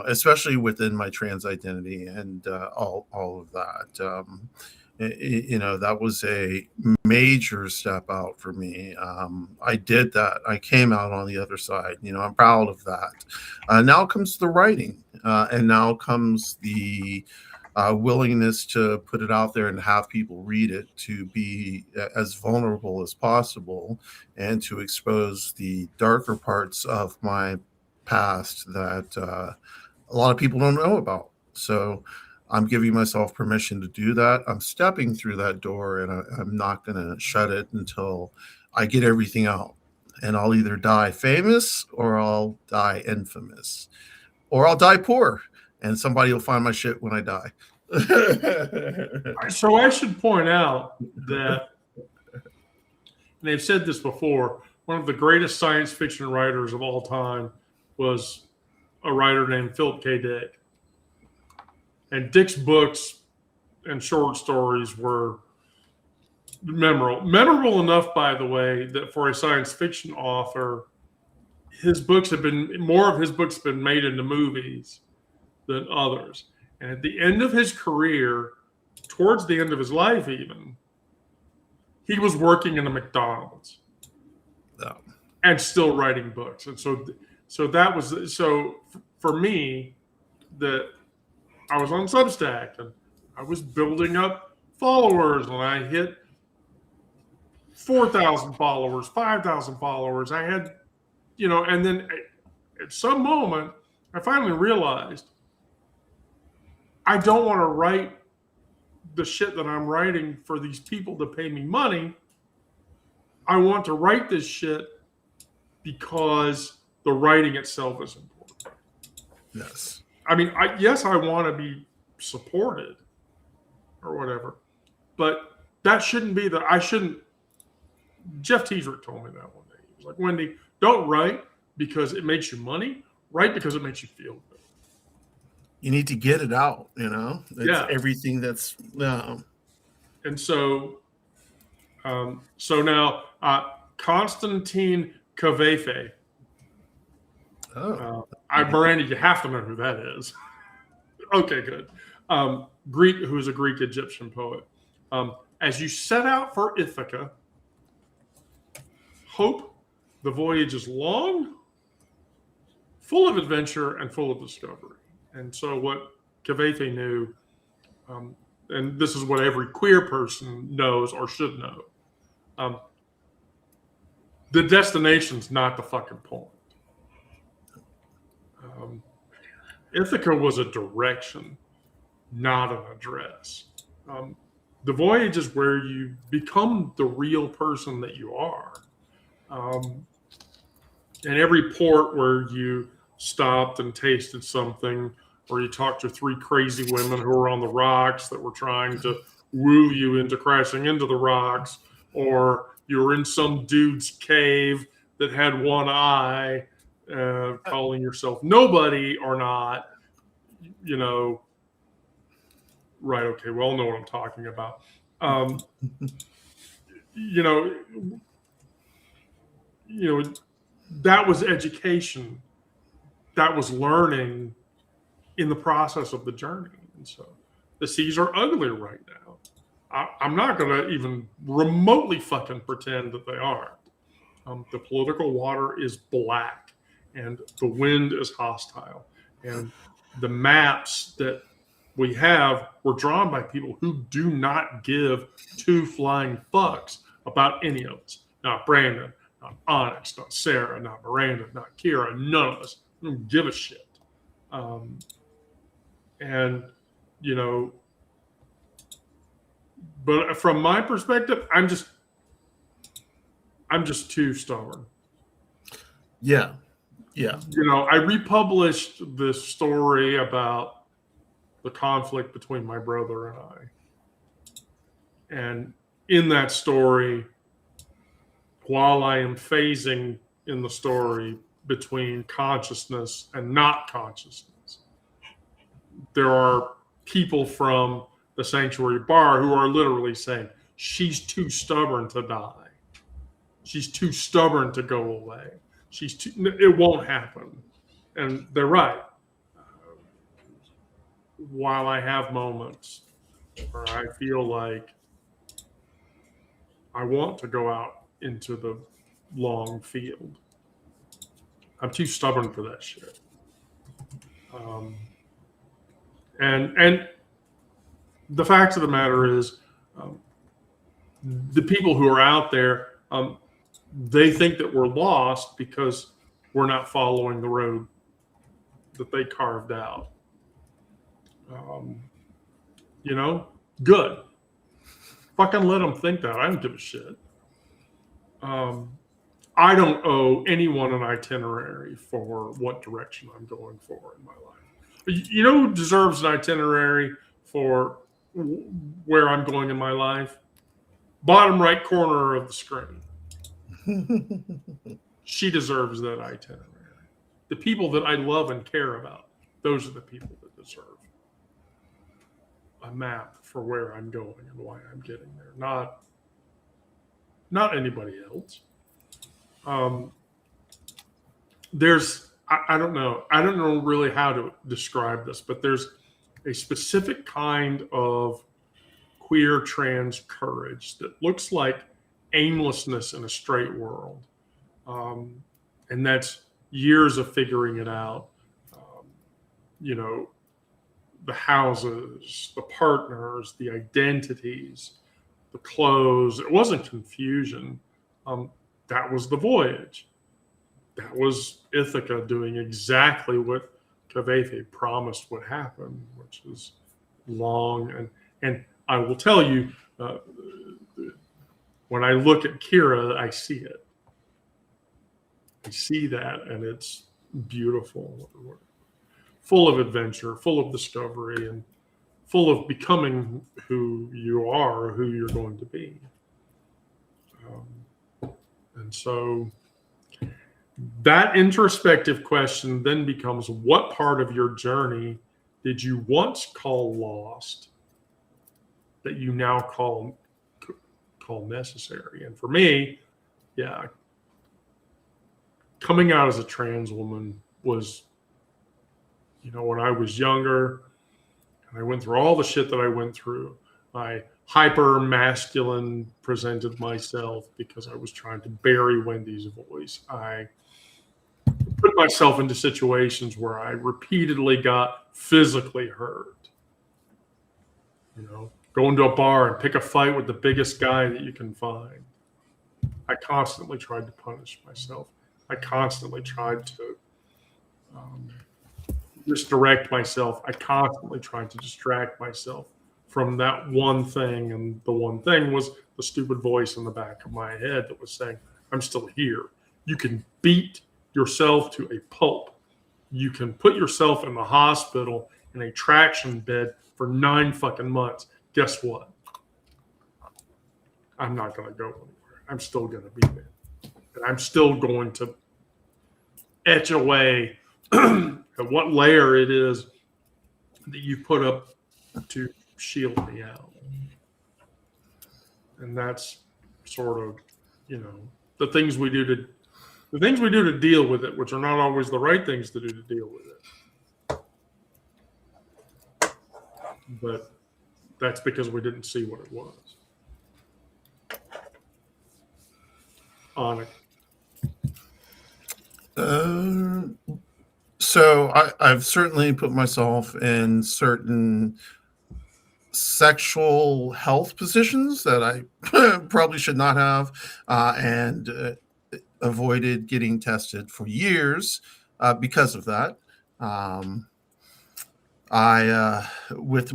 especially within my trans identity and all of that. That was a major step out for me. I did that. I came out on the other side. I'm proud of that. Now comes the writing, and now comes the willingness to put it out there and have people read it, to be as vulnerable as possible and to expose the darker parts of my past that a lot of people don't know about. So I'm giving myself permission to do that. I'm stepping through that door, and I'm not going to shut it until I get everything out. And I'll either die famous or I'll die infamous or I'll die poor and somebody will find my shit when I die. So I should point out that, and they've said this before, one of the greatest science fiction writers of all time was a writer named Philip K. Dick. And Dick's books and short stories were memorable enough, by the way, that for a science fiction author, more of his books have been made into movies than others. And at the end of his career, towards the end of his life even, he was working in a McDonald's and still writing books. And so that was, so for me, that I was on Substack and I was building up followers, and I hit 4,000 followers, 5,000 followers. I had, and then at some moment, I finally realized I don't want to write the shit that I'm writing for these people to pay me money. I want to write this shit because the writing itself is important. Yes. I mean, I want to be supported or whatever, but that shouldn't be I shouldn't. Jeff Teesrick told me that one day. He was like, Wendy, don't write because it makes you money. Write because it makes you feel good. You need to get it out, you know? It's everything that's And so now Konstantin Kavefe. Miranda, you have to know who that is. Okay, good. Greek, who is a Greek Egyptian poet. As you set out for Ithaca, hope the voyage is long, full of adventure, and full of discovery. And so what Kavefe knew, and this is what every queer person knows or should know, the destination's not the fucking point. Ithaca was a direction, not an address. The voyage is where you become the real person that you are. And every port where you stopped and tasted something, or you talked to 3 crazy women who were on the rocks that were trying to woo you into crashing into the rocks, or you were in some dude's cave that had one eye, calling yourself nobody or not, right, okay, we all know what I'm talking about. That was education. That was learning in the process of the journey. And so the seas are ugly right now. I'm not going to even remotely fucking pretend that they aren't. The political water is black and the wind is hostile. And the maps that we have were drawn by people who do not give 2 flying fucks about any of us. Not Brandon, not Onyx, not Sarah, not Miranda, not Kira, none of us. We don't give a shit. But from my perspective, I'm just too stubborn. Yeah. I republished this story about the conflict between my brother and I. And in that story, while I am phasing in the story between consciousness and not consciousness, there are people from the Sanctuary Bar who are literally saying, she's too stubborn to die. She's too stubborn to go away. It won't happen. And they're right. While I have moments where I feel like I want to go out into the long field, I'm too stubborn for that shit. And the fact of the matter is, the people who are out there, they think that we're lost because we're not following the road that they carved out. Good. Fucking let them think that. I don't give a shit. I don't owe anyone an itinerary for what direction I'm going for in my life. You know who deserves an itinerary for where I'm going in my life? Bottom right corner of the screen. She deserves that itinerary. The people that I love and care about, those are the people that deserve a map for where I'm going and why I'm getting there, not anybody else. I don't know really how to describe this, but there's a specific kind of queer trans courage that looks like aimlessness in a straight world. And that's years of figuring it out. The houses, the partners, the identities, the clothes. It wasn't confusion. That was the voyage. That was Ithaca doing exactly what Kavefe promised would happen, which is long. And I will tell you, when I look at Kira, I see it. I see that, and it's beautiful. Full of adventure, full of discovery, and full of becoming who you are, who you're going to be. And so that introspective question then becomes, what part of your journey did you once call lost that you now call necessary? And for me, yeah, coming out as a trans woman was, when I was younger, and I went through all the shit that I went through. I hyper masculine presented myself because I was trying to bury Wendy's voice. I put myself into situations where I repeatedly got physically hurt. Go into a bar and pick a fight with the biggest guy that you can find. I constantly tried to punish myself. I constantly tried to misdirect myself. I constantly tried to distract myself from that one thing. And the one thing was the stupid voice in the back of my head that was saying, I'm still here. You can beat yourself to a pulp. You can put yourself in the hospital in a traction bed for 9 fucking months. Guess what? I'm not going to go anywhere. I'm still going to be there. And I'm still going to etch away at what layer it is that you put up to shield me out. And that's sort of, the things we do to deal with it, which are not always the right things to do to deal with it. But that's because we didn't see what it was. Anik. So I've certainly put myself in certain sexual health positions that I probably should not have, and avoided getting tested for years because of that. With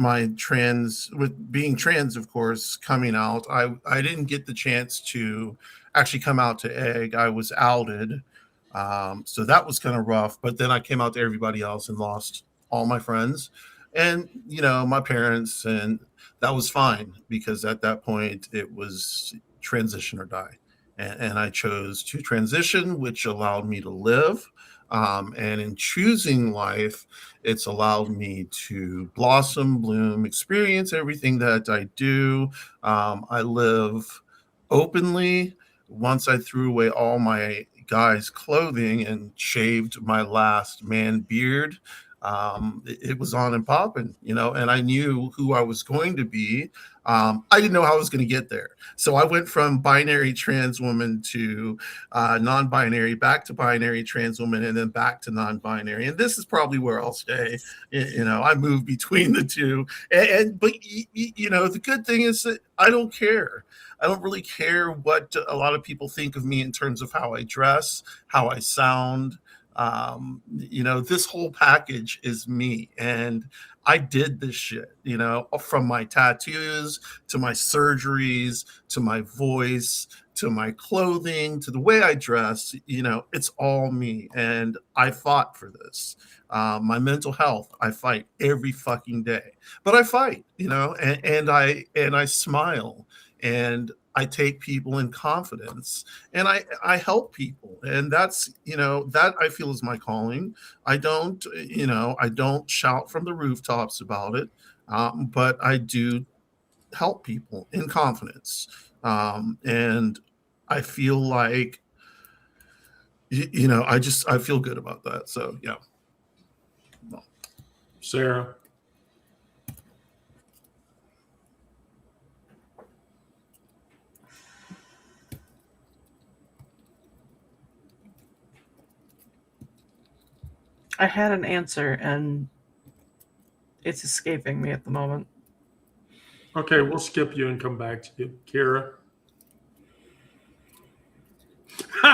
being trans, of course, coming out, I didn't get the chance to actually come out to Egg. I was outed. So that was kind of rough, but then I came out to everybody else and lost all my friends and, my parents, and that was fine because at that point it was transition or die. And I chose to transition, which allowed me to live. And in choosing life, it's allowed me to blossom, bloom, experience everything that I do. I live openly. Once I threw away all my guy's clothing and shaved my last man beard, it was on and popping, and I knew who I was going to be. I didn't know how I was going to get there. So I went from binary trans woman to non-binary, back to binary trans woman, and then back to non-binary. And this is probably where I'll stay. I move between the two. But the good thing is that I don't care. I don't really care what a lot of people think of me in terms of how I dress, how I sound. This whole package is me, and I did this shit, from my tattoos to my surgeries to my voice to my clothing to the way I dress. It's all me, and I fought for this. My mental health, I fight every fucking day, but I fight, and I smile, and I take people in confidence, and I help people. And that's, that I feel is my calling. I don't shout from the rooftops about it. But I do help people in confidence. And I feel like, I feel good about that. So, yeah. Sarah. I had an answer and it's escaping me at the moment. Okay, we'll skip you and come back to you. Kira. All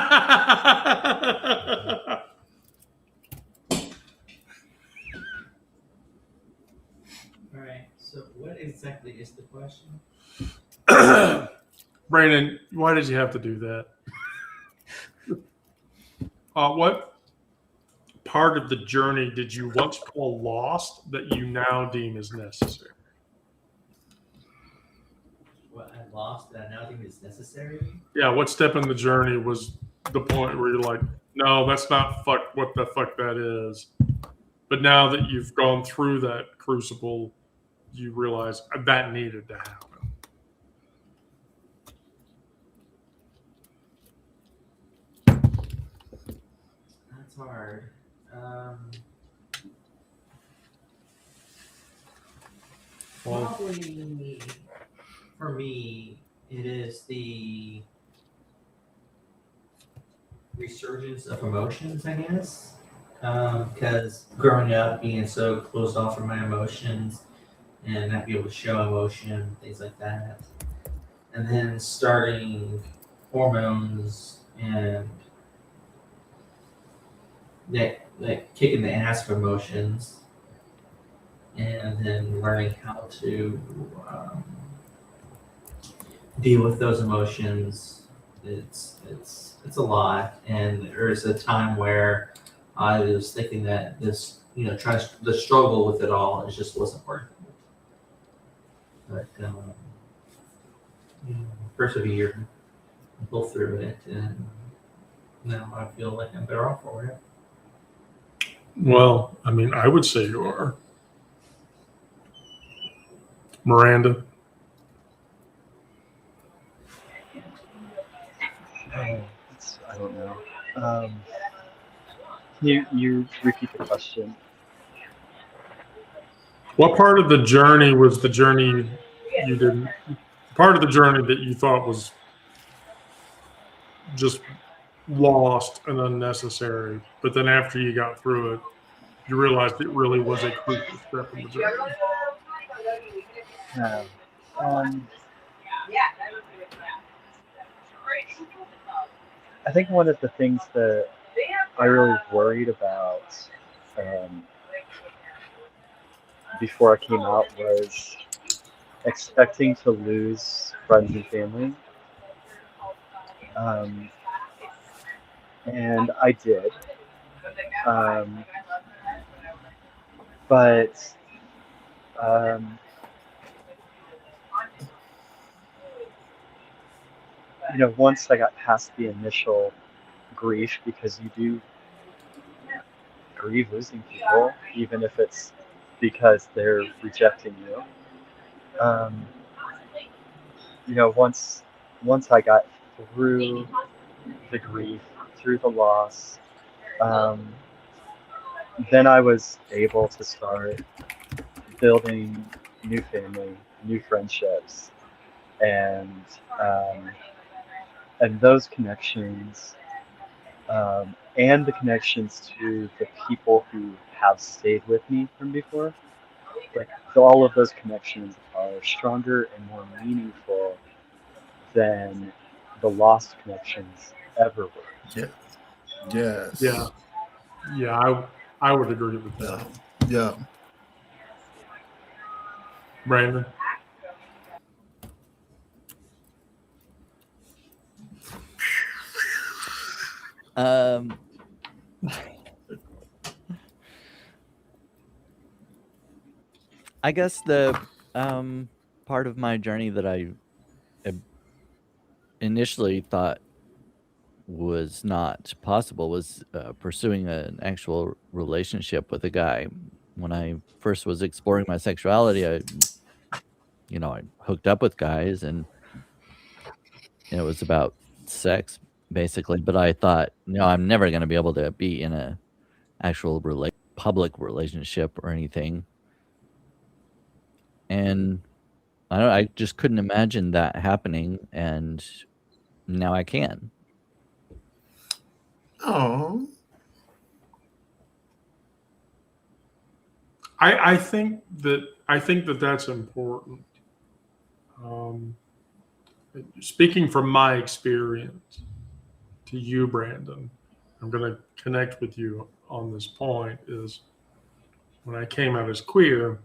right. So, what is exactly is the question? Brandon, why did you have to do that? What part of the journey did you once call lost that you now deem as necessary? What I lost that I now think is necessary. Yeah, what step in the journey was the point where you're like, no, that's not what the fuck that is. But now that you've gone through that crucible, you realize that needed to happen. That's hard. Probably for me, it is the resurgence of emotions, I guess. Because growing up, being so closed off from my emotions and not be able to show emotion, things like that. And then starting hormones and like kicking the ass of emotions, and then learning how to deal with those emotions. It's a lot, and there's a time where I was thinking that this, the struggle with it all, it just wasn't worth it. But persevere, pull through it, and now I feel like I'm better off for it. Well, I mean, I would say you are. Miranda? I don't know. Can you repeat the question? What part of the journey was the journey you didn't? Part of the journey that you thought was just lost and unnecessary, but then after you got through it, you realized it really was a crucial step in the journey. Yeah. I think one of the things that I really worried about before I came out was expecting to lose friends and family. And I did. But once I got past the initial grief, because you do grieve losing people, even if it's because they're rejecting you. Once I got through the grief, through the loss, then I was able to start building new family, new friendships, and those connections, and the connections to the people who have stayed with me from before. Like, so all of those connections are stronger and more meaningful than the lost connections ever were. Yeah. Yes. Yeah, I would agree with that. Yeah. Brandon? I guess the part of my journey that I initially thought was not possible was pursuing an actual relationship with a guy. When I first was exploring my sexuality, I hooked up with guys, and it was about sex basically. But I thought, I'm never going to be able to be in a actual public relationship or anything. And I just couldn't imagine that happening, and now I can. Oh. I think that that's important. Speaking from my experience to you, Brandon, I'm going to connect with you on this point. Is when I came out as queer,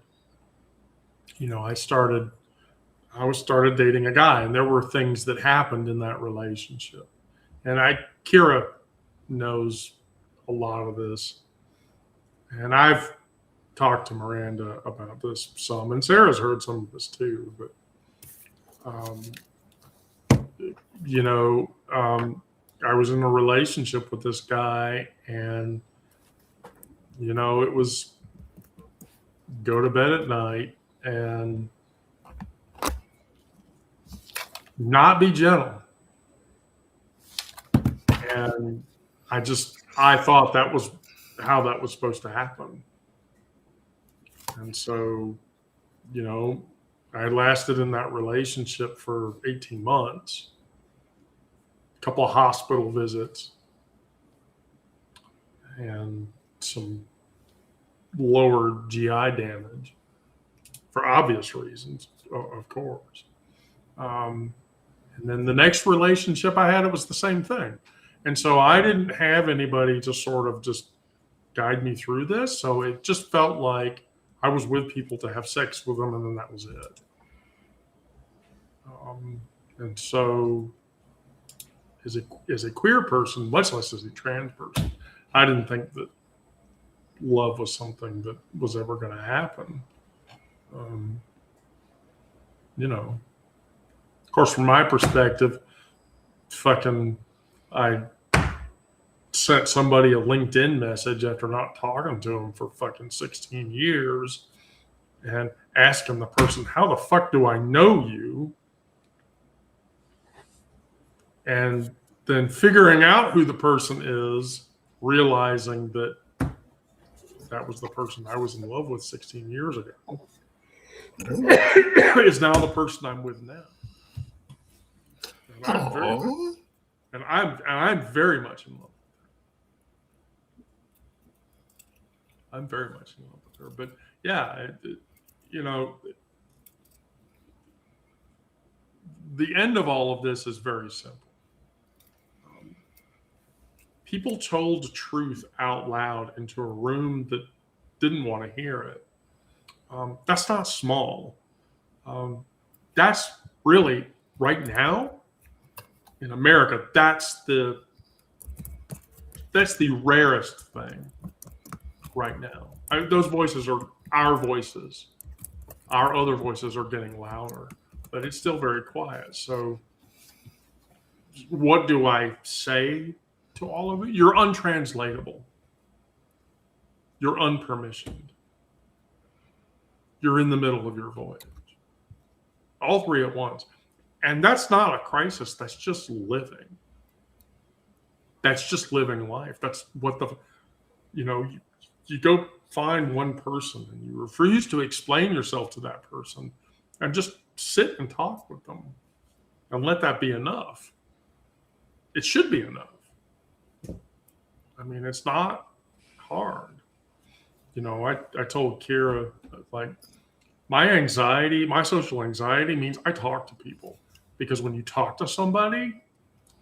I started dating a guy, and there were things that happened in that relationship. And Kira knows a lot of this. And I've talked to Miranda about this some, and Sarah's heard some of this too. But, I was in a relationship with this guy, and, it was go to bed at night and not be gentle. And I thought that was how that was supposed to happen. And so, I lasted in that relationship for 18 months, a couple of hospital visits, and some lower GI damage for obvious reasons, of course. And then the next relationship I had, it was the same thing. And so I didn't have anybody to sort of just guide me through this. So it just felt like I was with people to have sex with them, and then that was it. And so as a queer person, much less as a trans person, I didn't think that love was something that was ever going to happen. Of course, from my perspective, I sent somebody a LinkedIn message after not talking to him for 16 years and asking the person, how the fuck do I know you? And then figuring out who the person is, realizing that that was the person I was in love with 16 years ago, is now the person I'm with now. And I'm very much in love. I'm very much in love with her. But yeah, the end of all of this is very simple. People told the truth out loud into a room that didn't want to hear it. That's not small. That's really, right now, in America, that's the rarest thing right now. Those voices are our voices. Our other voices are getting louder, but it's still very quiet. So what do I say to all of it? You're untranslatable. You're unpermissioned. You're in the middle of your voyage. All three at once. And that's not a crisis. That's just living. That's just living life. That's what you go find one person and you refuse to explain yourself to that person and just sit and talk with them and let that be enough. It should be enough. I mean, it's not hard. I told Kira, my social anxiety means I talk to people, because when you talk to somebody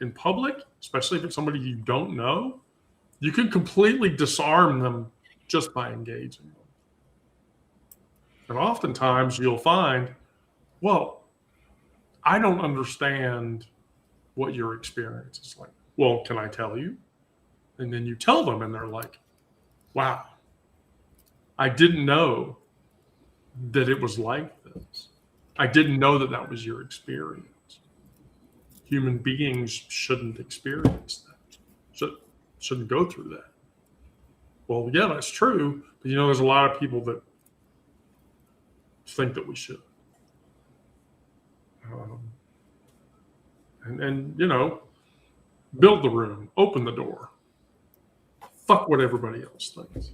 in public, especially if it's somebody you don't know, you can completely disarm them just by engaging them. And oftentimes you'll find, well, I don't understand what your experience is like. Well, can I tell you? And then you tell them, and they're like, wow, I didn't know that it was like this. I didn't know that that was your experience. Human beings shouldn't experience that, shouldn't go through that. Well, yeah, that's true. But there's a lot of people that think that we should. And build the room, open the door. Fuck what everybody else thinks.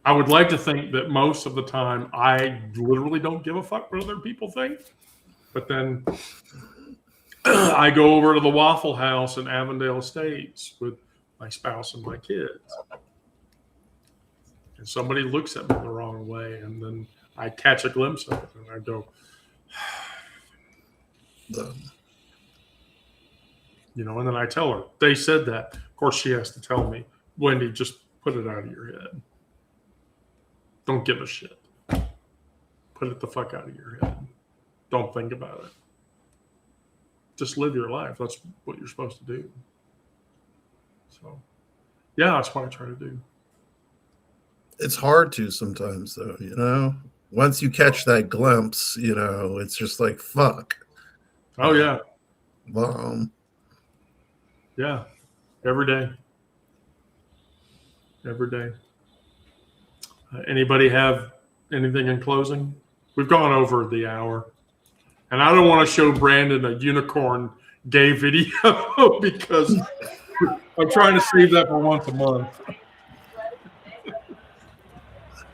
I would like to think that most of the time I literally don't give a fuck what other people think. But then I go over to the Waffle House in Avondale Estates with my spouse and my kids. And somebody looks at me the wrong way, and then I catch a glimpse of it, and I go, and then I tell her, they said that. Of course, she has to tell me, Wendy, just put it out of your head. Don't give a shit. Put it the fuck out of your head. Don't think about it. Just live your life. That's what you're supposed to do. So, yeah, that's what I try to do. It's hard to sometimes, though, you know? Once you catch that glimpse, you know, it's just like, fuck. Oh, yeah. Yeah. Every day. Every day. Anybody have anything in closing? We've gone over the hour. And I don't want to show Brandon a unicorn gay video because I'm trying to save that for once a month.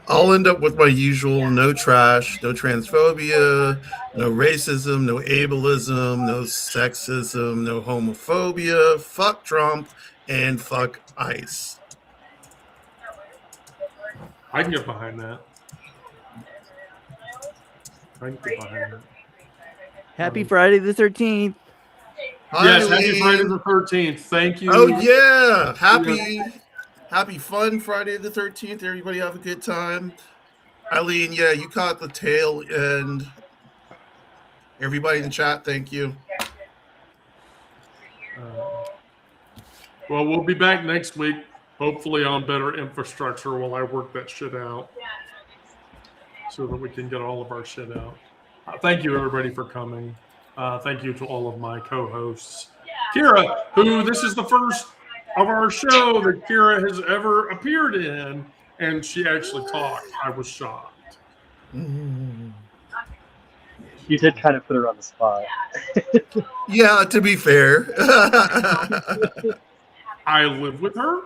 I'll end up with my usual no trash, no transphobia, no racism, no ableism, no sexism, no homophobia, fuck Trump, and fuck ICE. I can get behind that. I can get behind that. Happy Friday the 13th. Yes, happy Friday the 13th. Thank you. Oh, yeah. Happy fun Friday the 13th. Everybody have a good time. Eileen, yeah, you caught the tail end. Everybody in the chat, thank you. Well, we'll be back next week, hopefully on better infrastructure while I work that shit out so that we can get all of our shit out. Thank you, everybody, for coming. Thank you to all of my co-hosts. Kira, who this is the first of our show that Kira has ever appeared in, and she actually talked. I was shocked. You did kind of put her on the spot. Yeah, to be fair. I live with her.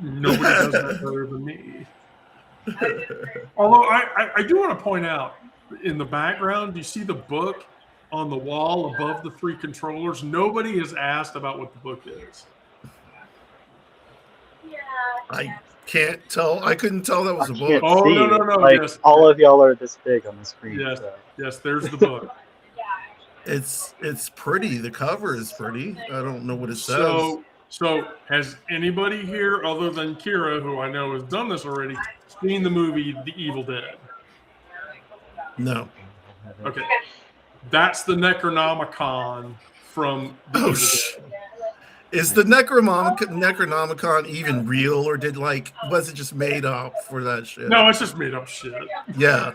Nobody does that better than me. Although I do want to point out, in the background, you see the book on the wall above the 3 controllers? Nobody has asked about what the book is. I can't tell. I couldn't tell that was a book. Can't Oh, see. no. Like, Yes. all of y'all are this big on the screen. Yes. So. Yes, there's the book. It's pretty. The cover is pretty. I don't know what it says. So has anybody here, other than Kira, who I know has done this already, seen the movie The Evil Dead? No. Okay. That's the Necronomicon from The Evil Dead. Is the Necronomicon even real, or was it just made up for that shit? No, it's just made up shit. Yeah.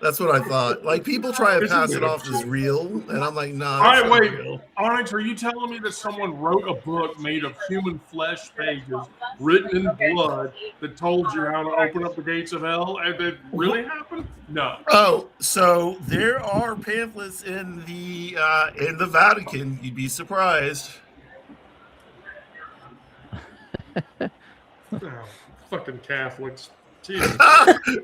That's what I thought. Like, people try to It's pass made it up off as shit. real, and I'm like, nah. All right, it's not wait. real. Orange, are you telling me that someone wrote a book made of human flesh pages, written in blood, that told you how to open up the gates of hell, and it really happened? No. Oh, so there are pamphlets in the Vatican. You'd be surprised. Oh, fucking Catholics. Jesus. Fucking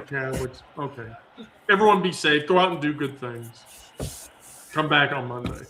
Catholics. Okay. Everyone be safe. Go out and do good things. Come back on Monday.